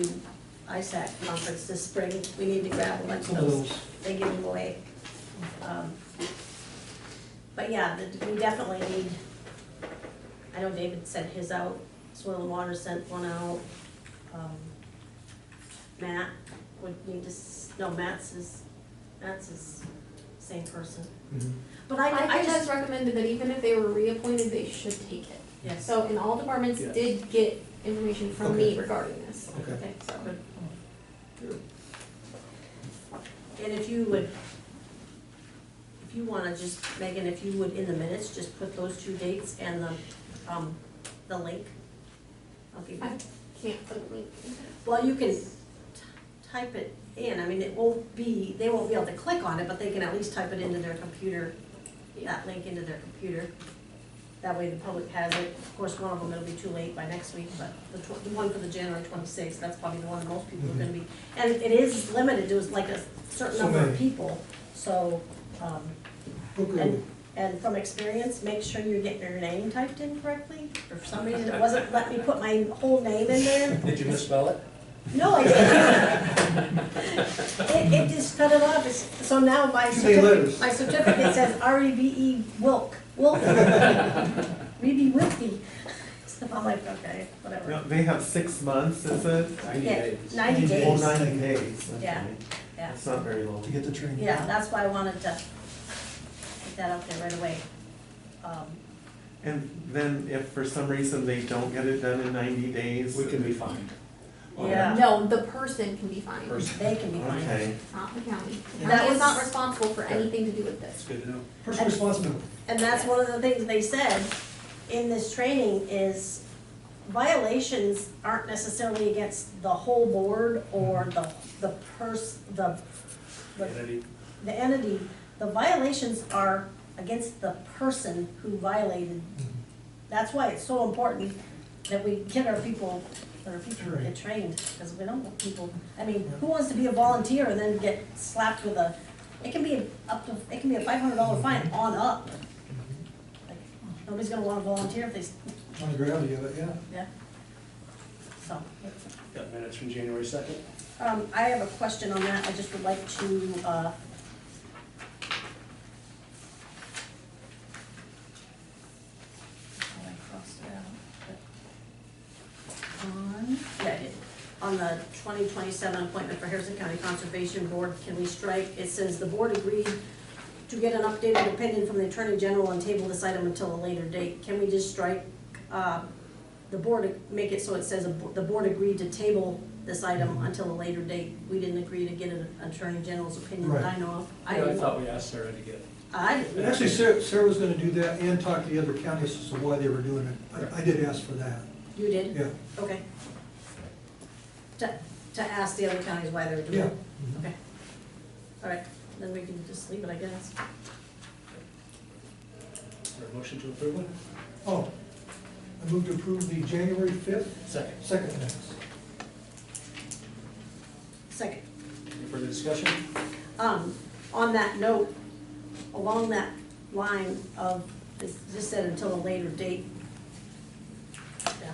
ISAC conference this spring, we need to grab a bunch of Some of those. those. They give them away. But yeah, we definitely need, I know David sent his out, Soil and Water sent one out. Matt would need to, no, Matt's is same person. But I I just, just recommended that even if they were reappointed, they should take it. yes. So, and all departments Yes. did get information from me Okay. regarding this. Okay. Okay, So, and if you would, if you wanna just, Megan, if you would, in the minutes, just put those two dates and the link. I'll give you, Can't put a link in. Well, you can type it in, I mean, it won't be, they won't be able to click on it, but they can at least type it into their computer, that link into their computer. That way the public has it. Of course, one of them, it'll be too late by next week, but the one for the January 26th, that's probably the one most people are gonna be. And it is limited to like a certain So number of many. people, so, Okay. and from experience, make sure you're getting your name typed in correctly. For some reason, it wasn't letting me put my whole name in there. Did you misspell it? No, I didn't. It just cut it off. So now my Too many letters. certificate says R-E-B-E Wilk, Rebe Wilkie. So I'm like, okay, No, whatever. they have 6 months, is it? Yeah, 90 Oh, days. 90 days. Yeah. Okay. Yeah, It's not very long. To get the training. yeah, that's why I wanted to get that out there right away. And then if for some reason they don't get it done in 90 days? We can be fined. Yeah, No, the person can be fined, they can be fine. Okay. not the county. The That county is not was- responsible for anything to do with That's this. good to know. Personal responsibility. And that's one of the things they said in this training is violations aren't necessarily against the whole board or the Entity. the entity. The violations are against the person who violated. That's why it's so important that we get our people to get trained, because we don't want people, I mean, who wants to be a volunteer and then get slapped with it can be a $500 fine on up. Like, nobody's gonna wanna volunteer if they, On the gravity of it, yeah. yeah. So, Got minutes from January 2nd? I have a question on that, I just would like to, I crossed it out, but yeah, I did. On the 2027 appointment for Harrison County Conservation Board, can we strike, it says the board agreed to get an updated opinion from the Attorney General and table this item until a later date. Can we just strike, the board, make it so it says the board agreed to table this item until a later date? We didn't agree to get an Attorney General's opinion that I know of. I thought we asked Sarah to get it. I didn't. Actually, Sarah was gonna do that and talk to the other counties as to why they were doing it. I did ask for that, You did? yeah. Okay. To ask the other counties why they were doing Yeah. it? Okay. All right, then we can just leave it, I guess. Is there a motion to approve it? Oh, I move to approve the January 5th, Second. second minutes. Second. Any further discussion? On that note, along that line of, this just said until a later date. Yeah,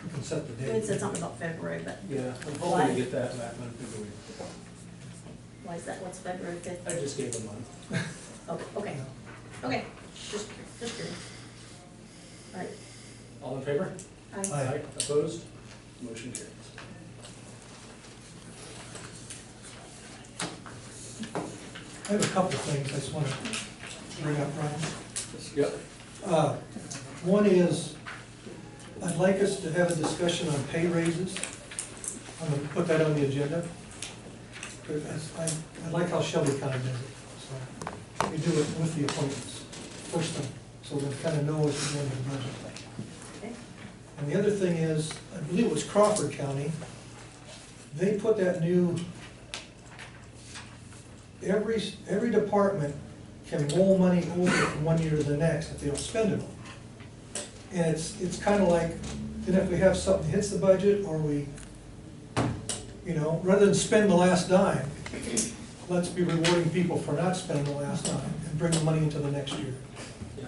You can set the it date. said something about February, but Yeah, I'm hoping to get that back on February. why is that, what's February 5th? I just gave a month. Oh, okay, okay, just curious. All right, All in favor? Aye. Opposed? Motion carries. I have a couple of things I just want to bring up, Brian. Yep. One is, I'd like us to have a discussion on pay raises. I'm gonna put that on the agenda. Because I like how Shelby County does it, so we do it with the appointments, first thing, so we kind of know what's going in the budget. okay, And the other thing is, I believe it was Crawford County, they put that new, every department can roll money over from one year to the next if they don't spend it all. And it's kind of like, then if we have something that hits the budget, or we, you know, rather than spend the last dime, let's be rewarding people for not spending the last dime and bring the money into the next year. Yeah.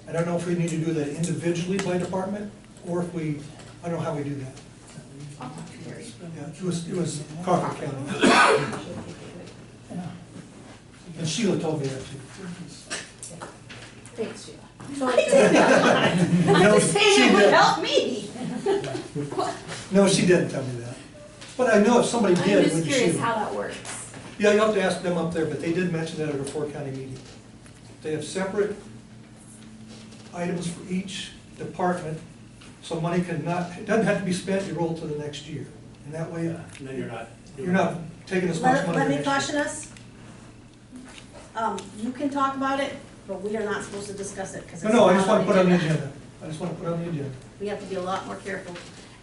I don't know if we need to do that individually by department, or if we, I don't know how we do that. Yeah, it was Crawford County. And Sheila told me that too. Thanks, Sheila. I'm No, just saying she it would didn't. help me. No, she didn't tell me that. But I know if somebody I'm did, it just would be curious Sheila. how that works. Yeah, you'll have to ask them up there, but they did mention that at a four-county meeting. They have separate items for each department, so money it doesn't have to be spent, you roll to the next year. And that way, And then you're not taking as much money. Let the me next year. caution us. You can talk about it, but we are not supposed to discuss it, because it's No, I not just want to put it on the agenda. I just want to put it on the agenda. We have to be a lot more careful.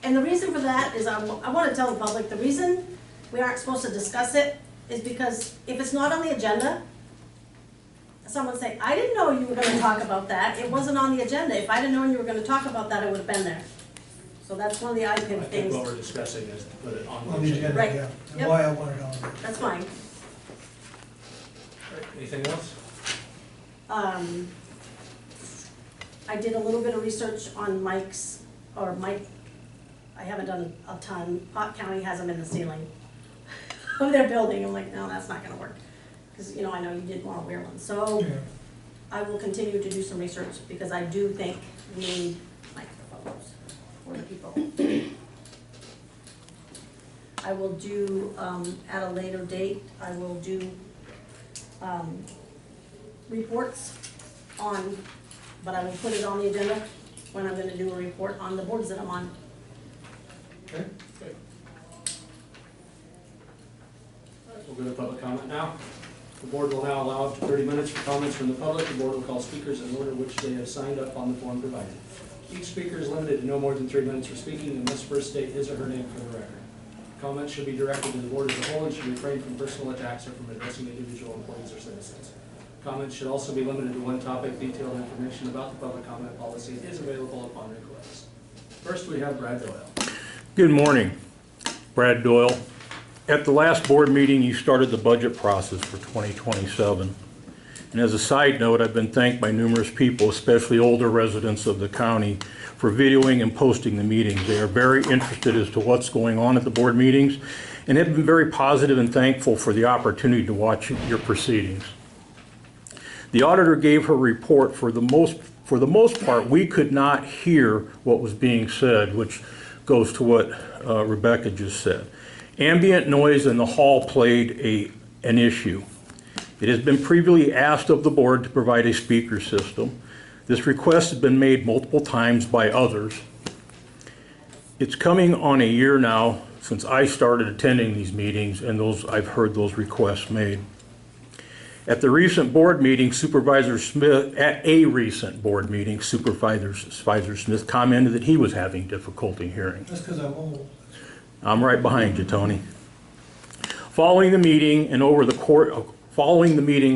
And the reason for that is I want to tell the public, the reason we aren't supposed to discuss it is because if it's not on the agenda, someone say, I didn't know you were going to talk about that. It wasn't on the agenda. If I'd have known you were going to talk about that, I would have been there. So that's one of the I IPIP think things. what we're discussing is to put it on On the the agenda. agenda, Right. yeah, and Yep. why I want it on there. That's fine. Anything else? I did a little bit of research on Mike, I haven't done a ton. Pot County has them in the ceiling of their building. I'm like, no, that's not gonna work. Because, you know, I know you did want to wear one. So Yeah. I will continue to do some research because I do think we need microphones for the people. I will do, at a later date, I will do, reports on, but I will put it on the agenda when I'm gonna do a report on the boards that I'm on. Okay. We'll go to public comment now. The board will now allow up to 30 minutes for comments from the public. The board will call speakers in order which they have signed up on the form provided. Each speaker is limited to no more than 3 minutes for speaking and must first state his or her name for the record. Comments should be directed to the board as a whole and should refrain from personal attacks or from addressing individual employees or citizens. Comments should also be limited to one topic. Detailed information about the public comment policy is available upon request. First, we have Brad Doyle. Good morning, Brad Doyle. At the last board meeting, you started the budget process for 2027. And as a side note, I've been thanked by numerous people, especially older residents of the county, for videoing and posting the meetings. They are very interested as to what's going on at the board meetings and have been very positive and thankful for the opportunity to watch your proceedings. The auditor gave her report. For the most part, we could not hear what was being said, which goes to what Rebecca just said. Ambient noise in the hall played an issue. It has been previously asked of the board to provide a speaker system. This request has been made multiple times by others. It's coming on a year now since I started attending these meetings, and I've heard those requests made. At a recent board meeting, Supervisor Smith commented that he was having difficulty hearing. That's because I'm old. I'm right behind you, Tony. Following the meeting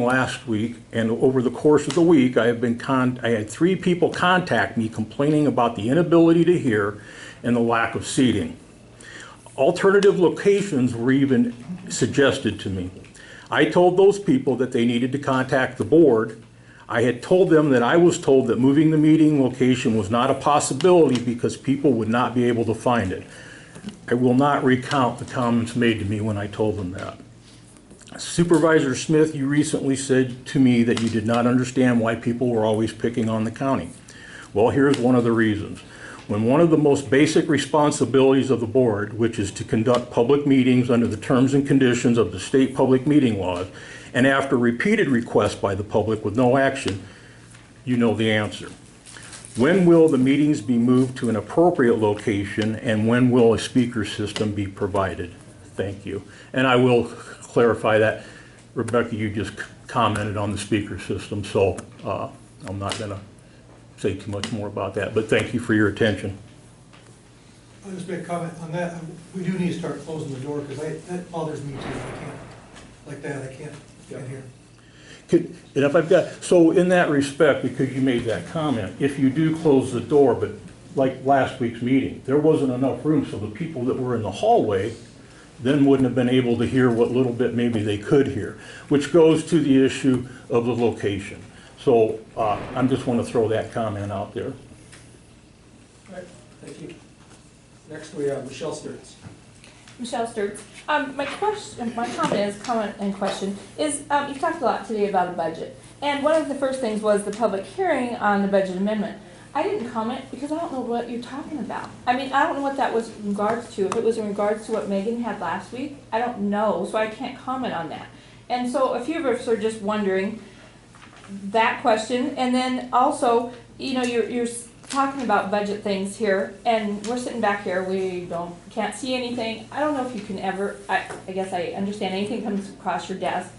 last week and over the course of the week, I had 3 people contact me complaining about the inability to hear and the lack of seating. Alternative locations were even suggested to me. I told those people that they needed to contact the board. I had told them that I was told that moving the meeting location was not a possibility because people would not be able to find it. I will not recount the comments made to me when I told them that. Supervisor Smith, you recently said to me that you did not understand why people were always picking on the county. Well, here's one of the reasons. When one of the most basic responsibilities of the board, which is to conduct public meetings under the terms and conditions of the state public meeting laws, and after repeated requests by the public with no action, you know the answer. When will the meetings be moved to an appropriate location, and when will a speaker system be provided? Thank you. And I will clarify that. Rebecca, you just commented on the speaker system, so I'm not going to say too much more about that, but thank you for your attention. I'll just make a comment on that. We do need to start closing the door because that bothers me too. I can't, like that, I can't hear. And if I've got, so in that respect, because you made that comment, if you do close the door, but like last week's meeting, there wasn't enough room, so the people that were in the hallway then wouldn't have been able to hear what little bit maybe they could hear, which goes to the issue of the location. So I just want to throw that comment out there. All right, thank you. Next, we have Michelle Sturts. Michelle Sturts. My comment and question is, you've talked a lot today about a budget. And one of the first things was the public hearing on the budget amendment. I didn't comment because I don't know what you're talking about. I mean, I don't know what that was in regards to. If it was in regards to what Megan had last week, I don't know, so I can't comment on that. And so a few of us are just wondering that question. And then also, you know, you're talking about budget things here, and we're sitting back here, can't see anything. I don't know if you can ever, I guess I understand anything comes across your desk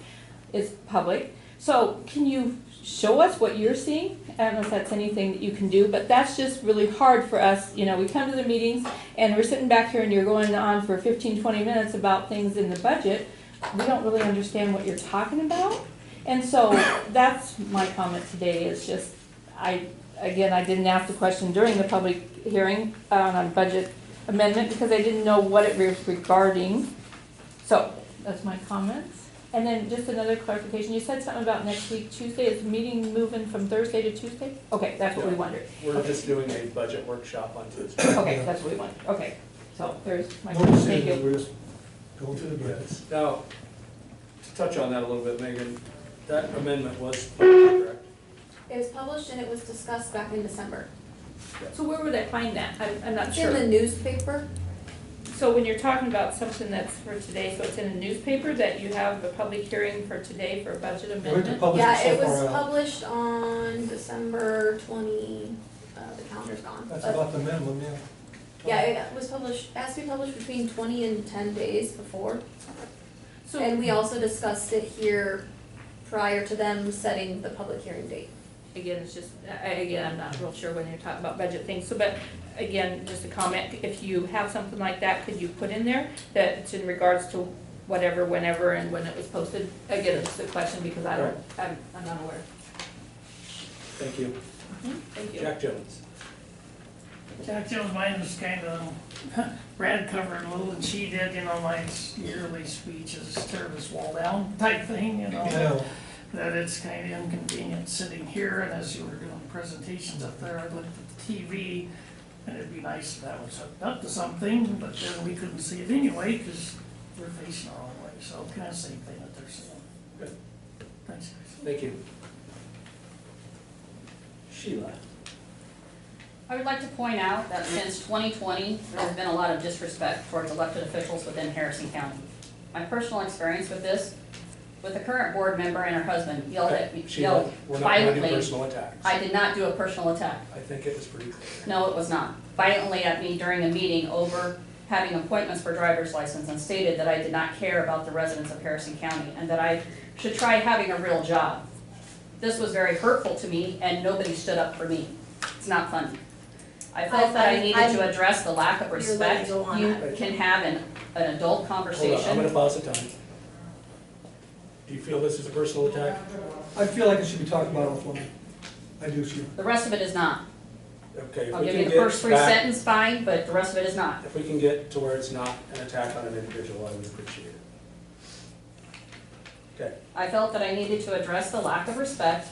is public. So can you show us what you're seeing? I don't know if that's anything that you can do, but that's just really hard for us. You know, we come to the meetings and we're sitting back here and you're going on for 15, 20 minutes about things in the budget. We don't really understand what you're talking about. And so that's my comment today is just, I didn't ask the question during the public hearing on budget amendment because I didn't know what it was regarding. So that's my comments. And then just another clarification, you said something about next week, Tuesday, is the meeting moving from Thursday to Tuesday? Okay, that's what we wondered. We're Okay. just doing a budget workshop on Tuesday. Okay, that's what we wanted, okay, so there's my, No thank decision, you. we're just going through the budget. Yes. Now, to touch on that a little bit, Megan, that amendment was published, correct? It was published and it was discussed back in December. So where would I find that? I'm not It's sure. in the newspaper. So when you're talking about something that's for today, so it's in a newspaper that you have a public hearing for today for a budget We went to amendment? publish Yeah, it it so was far out. published on December 20, the calendar's gone. That's but- about the minimum, yeah. Yeah, it was published, it has to be published between 20 and 10 days before. So, And we also discussed it here prior to them setting the public hearing date. again, it's just, I'm not real sure when you're talking about budget things, so, but again, just a comment, if you have something like that, could you put in there that it's in regards to whatever, whenever, and when it was posted? Again, it's a question because I'm not aware. Thank you. Thank you. Jack Jones. Jack Jones, mine was kind of, Brad covered a little, and she did, my yearly speech is tear this wall down type thing, Yeah. that it's kind of inconvenient sitting here, and as you were doing presentations up there, I looked at the TV, and it'd be nice if that was hooked up to something, but then we couldn't see it anyway, because we're facing the wrong way, so kind of same thing that they're saying. Good. Thanks, guys. Thank you. Sheila. I would like to point out that since 2020, there's been a lot of disrespect towards elected officials within Harrison County. My personal experience with this, with the current board member and her husband yelled at me, Sheila, yelled we're not going to do violently. personal attacks. I did not do a personal attack. I think it was pretty clear. No, it was not. Violently at me during a meeting over having appointments for driver's license and stated that I did not care about the residents of Harrison County and that I should try having a real job. This was very hurtful to me and nobody stood up for me. It's not funny. I felt that I needed to address the lack of respect. You're allowed to You go on can have an adult Hold on, I'm conversation. going to pause the time. Do you feel this is a personal attack? I feel like it should be talked about offline. I do, Sheila. The rest of it is not. Okay, if I'll we give you can the first get three back, sentences fine, but the rest of it is not. if we can get to where it's not an attack on an individual, I would appreciate it. Okay, I felt that I needed to address the lack of respect.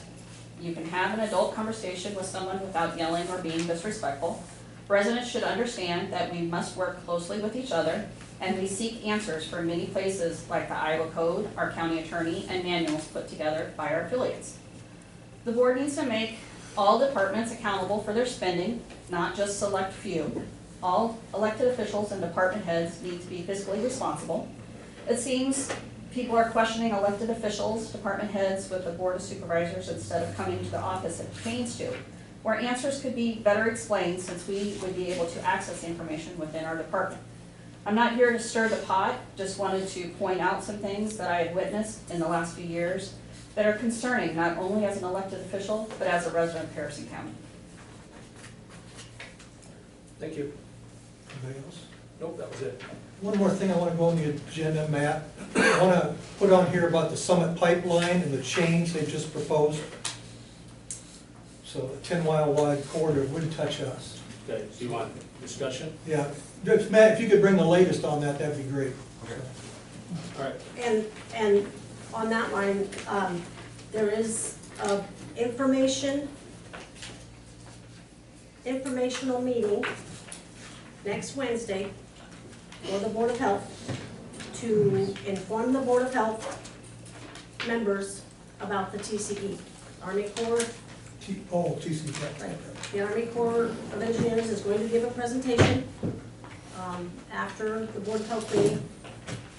You can have an adult conversation with someone without yelling or being disrespectful. Residents should understand that we must work closely with each other, and we seek answers from many places like the Iowa Code, our county attorney, and manuals put together by our affiliates. The board needs to make all departments accountable for their spending, not just select few. All elected officials and department heads need to be fiscally responsible. It seems people are questioning elected officials, department heads with the Board of Supervisors instead of coming to the office it pertains to, where answers could be better explained since we would be able to access information within our department. I'm not here to stir the pot, just wanted to point out some things that I had witnessed in the last few years that are concerning, not only as an elected official, but as a resident of Harrison County. thank you. Anybody else? Nope, that was it. One more thing I want to go on the agenda, Matt. I want to put on here about the Summit Pipeline and the change they've just proposed. So a 10-mile wide corridor wouldn't touch us. Okay, so you want discussion? Yeah, just, Matt, if you could bring the latest on that, that'd be great. All right, And on that line, there is a informational meeting next Wednesday for the Board of Health to inform the Board of Health members about the TCE, Army Corps. TC. Right. The Army Corps of Engineers is going to give a presentation after the Board of Health meeting.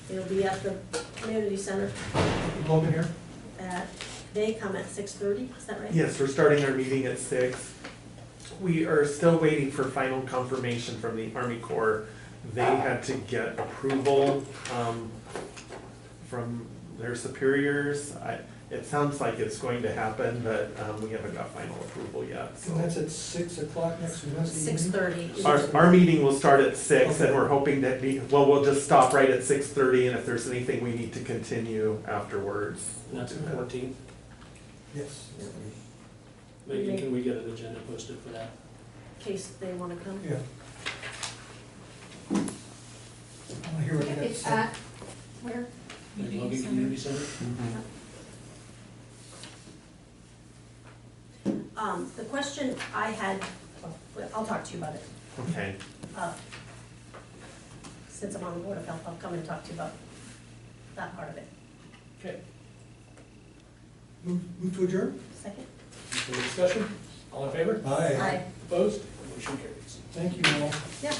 It'll be at the community center. Logan here? They come at 6:30, is that right? Yes, we're starting our meeting at 6. We are still waiting for final confirmation from the Army Corps. They had to get approval from their superiors. it sounds like it's going to happen, but we haven't got final approval yet, so. And that's at 6 o'clock next Wednesday evening? 6:30. Our meeting will start at 6, and we're hoping that we'll just stop right at 6:30, and if there's anything we need to continue afterwards. And that's the 14th. Yes. Megan, can we get an agenda posted for that? In case they wanna come. Yeah. I wanna hear what you got to It's say. at, where? Like Logan Community Center? The question I had, well, I'll talk to you about it. Okay. Since I'm on the Board of Health, I'll come and talk to you about that part of it. Okay. Move to adjourn? Second? Any discussion? All in favor? Aye. Opposed? Motion carries. Thank you all. Yeah.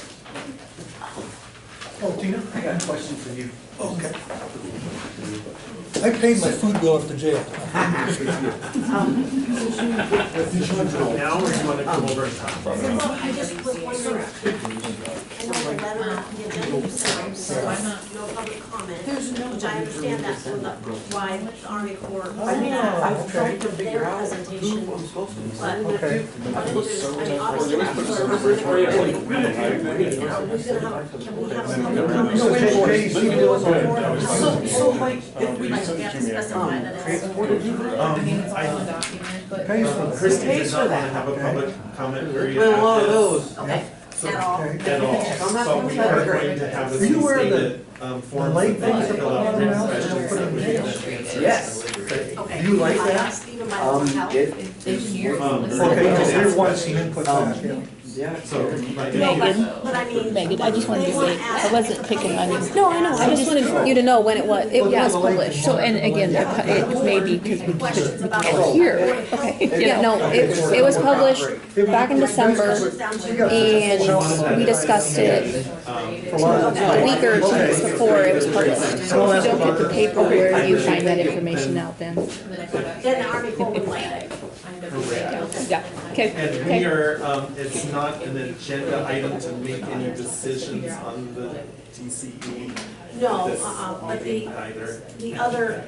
Oh, Tina? I got a question for you. Okay. I paid my food bill at the jail. Now, or you want to come over and talk? Well, I just was wondering, I know the letter, the agenda you sent, so no public comment, which I understand that's from the, why the Army Corps, I mean, I've tried to their presentation, but Okay. I mean, obviously, who's gonna have, can we have a public comment? So like, if we, Like, we have to specify that it's. I mean, it's all in the document, but. Christie did not want to have a public comment period. Been a lot of those. Okay, at all. At all. So we are going to have Are you aware of the- stated forms light that things they that fill go out on for their mouth? questions Put that in we jail? can. Yes. Okay. Do you like I that? asked even my Board of Health. Engineers. Okay, because you want some input back, yeah. Yeah. So, like, No, but I mean. Megan, I just wanted to say, I wasn't picking on you. No, I know, I just wanted you to know when it was published. So, and again, it may be because we Questions about. It's here. Okay. Yeah, no, it was published back in December, and we discussed it a week or 2 weeks before it was published. So if you don't get the paper, where do you find that information out then? Then the Army Corps would like it. Yeah, okay, And we okay. are, it's not an agenda item to make any decisions on the TCE. No, this but meeting either. the other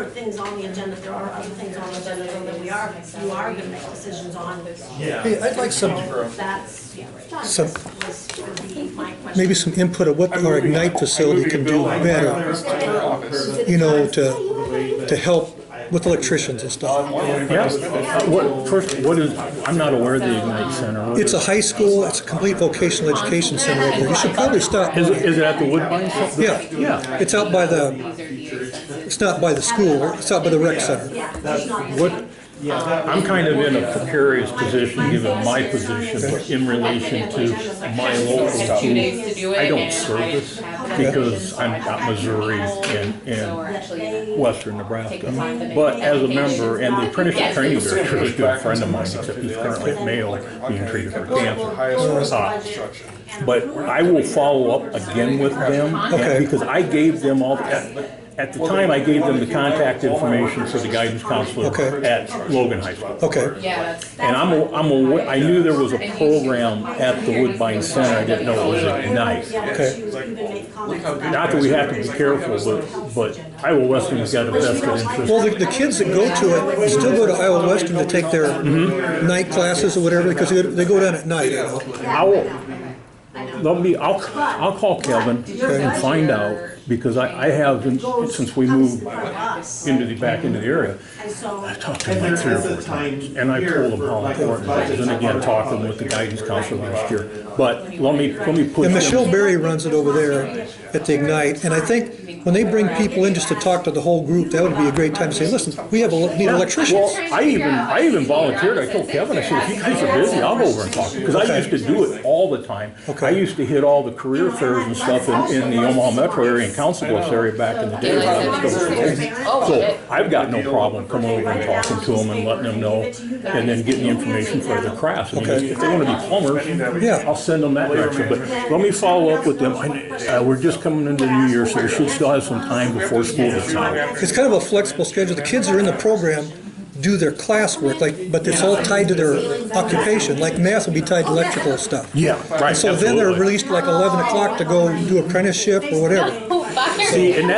things on the agenda, there are other things on the agenda that you are gonna make decisions on. Yeah. Hey, I'd like some, That's, Some- would be my question. maybe some input of what our Ignite facility can do better, you know, to help with electricians and stuff. Yes. What is, I'm not aware of the Ignite Center. What It's a is- high school, it's a complete vocational education center over there. You should probably stop. Is it at the Woodbine Center? Yeah, Yeah. it's out by the, it's not by the school, it's out by the rec center. What, I'm kind of in a precarious position, given my position, but in relation to my local school. 2 days to do it. I don't and service have because I'm at Missouri and western Nebraska. But as a member, and the apprenticeship training director is a good friend of mine, except he's currently at Mayo being treated for cancer. But I will follow up again with them, Okay. because I gave them all, at the time, I gave them the contact information for the guidance counselor Okay. at Logan High School. Okay, Yeah, that's. And I knew there was a program at the Woodbine Center, I didn't know it was Ignite. okay. Not that we have to be careful, but Iowa Western's got a vested interest. Well, the kids that go to it still go to Iowa Western to take their night classes or whatever, because they go down at night, you know. I'll call Kevin and find out, because I have, since we moved back into the area, I talked to him like 3 or 4 times, and I told him how important it is, and again, talking with the guidance counselor last year. But let me put. And Michelle Berry runs it over there at the Ignite, and I think when they bring people in just to talk to the whole group, that would be a great time to say, listen, we need electricians. Well, I even volunteered. I told Kevin, I said, if you guys are busy, I'll go over and talk to you. Because I used to do it all the time. I used to hit all the career fairs and stuff in the Omaha metro area and Council Bluffs area back in the day. So I've got no problem coming over and talking to them and letting them know, and then getting the information for their crafts. I mean, if they want to be plumbers, I'll send them that direction. But let me follow up with them. We're just coming into the new year, so they should still have some time before school gets out. It's kind of a flexible schedule. The kids that are in the program do their classwork, but it's all tied to their occupation. Like math would be tied to electrical stuff. Yeah, right. And so then they're released like 11 o'clock to go do apprenticeship or whatever. See, and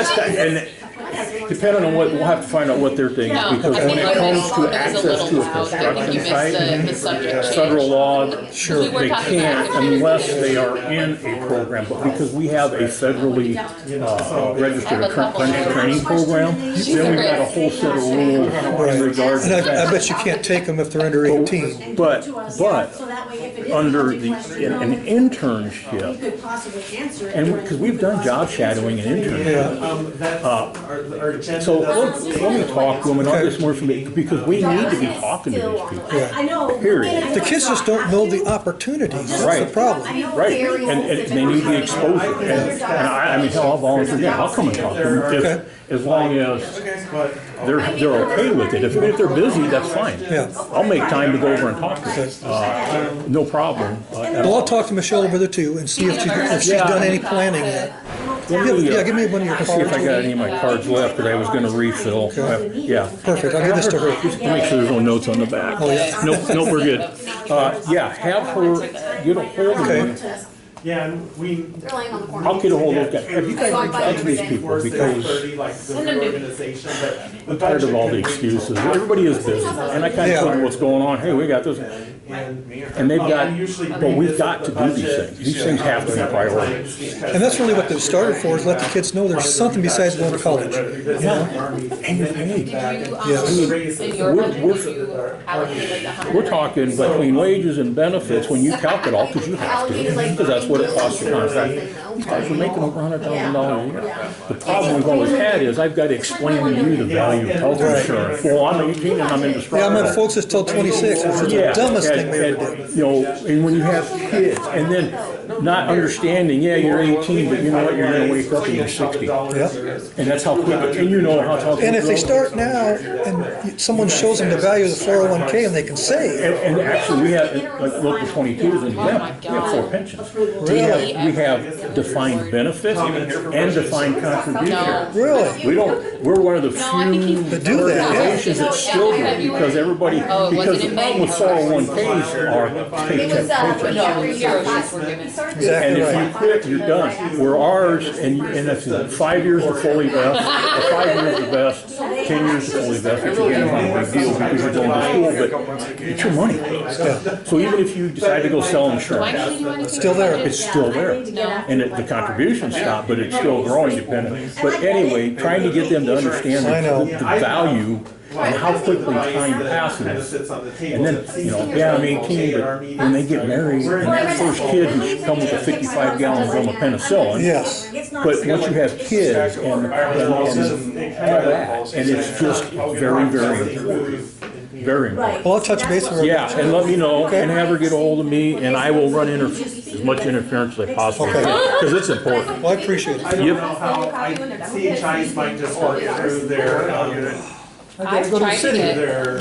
Depending on what, we'll have to find out what their thing is, No, because I when think it your comes to phone is a access little to a loud, but when construction you missed site, the subject change. federal law, Sure. We were they talking can't about- unless they are in a program, but because we have a federally registered apprenticeship training program, then we've got a whole set of rules in regards to And I that. bet you can't take them if they're under 18. But, To us, but, so that way if it is under a the, question, an you internship, could possibly answer it. and, during- because we've done job shadowing and internship. That's our agenda. So let me talk to them and I'll get some more information, because we need to be talking to these people. I know. Period. The kids just don't know the opportunities, that's the Right. problem. Right, and they need the exposure, and I mean, hell, I'll volunteer, yeah, I'll come and talk to them, Okay. as long as they're okay with it. If they're busy, that's fine. Yeah. I'll make time to go over and talk to them, no problem. Well, I'll talk to Michelle over there too and see if she's done any planning yet. Yeah, give me one of your I'll see if I got cards. any of my cards left that I was gonna refill. Yeah. Perfect, I'll give this to her. Just to make sure there's no notes on the back. Oh, yeah. Nope, we're good. Yeah, have her get a hold of me. Yeah, and we. They're laying on the corner. I'll get a hold of those guys. Have you guys reached out to these people? Because Like the reorganization, but I'm tired of all the excuses. Everybody is busy, and I kind of told them what's going on. Hey, we got this, and they've got, but we've got to do these things. These things have to be priorities. And that's really what they started for, is let the kids know there's something besides going to college. Yeah, and you're paid. Yes. In your budget, did you allocate like 100? We're talking between wages and benefits when you calc it all, because you have to, because that's what it costs to contract. These guys are making over $100,000 a year. The problem we've always had is I've got to explain to you the value of health insurance. Well, I'm 18 and I'm into Yeah, I'm at folks that's till 26, which is the dumbest thing they ever did. You know, and when you have kids, and then not understanding, yeah, you're 18, but you know what, you're gonna wake up and you're 60. Yeah. And that's how quick, and you know how. And if they start now and someone shows them the value of the 401K and they can save. And actually, we have, like, local 22 is an example, we have 4 pensions. We have defined benefits and defined contributions. Really? We don't, we're one of the few That do that, yeah. organizations that still do it, because everybody, because the problem with 401Ks are paycheck, paycheck. No, zeros were given. And Exactly if you right. quit, you're done. Where ours, and that's 5 years to fully vest, or 5 years to vest, 10 years to fully vest, which again is not a big deal because you're going to school, but it's your money. So even if you decide to go sell insurance, Still there. it's still there. And the contributions stop, but it's still growing dependent. But anyway, trying to get them to understand I know. the value and how quickly time passes. And then, you know, yeah, I'm 18, but when they get married, and that first kid who should come with a 55-gallon drum of penicillin. Yes. But once you have kids and all that, and it's just very, very important. Very important. Well, I'll touch base with her. Yeah, and let me know, and have her get a hold of me, and I will run as much interference as I possibly can, because it's important. Well, I appreciate it. I don't know how, CHIs might just work through their, I've tried to get their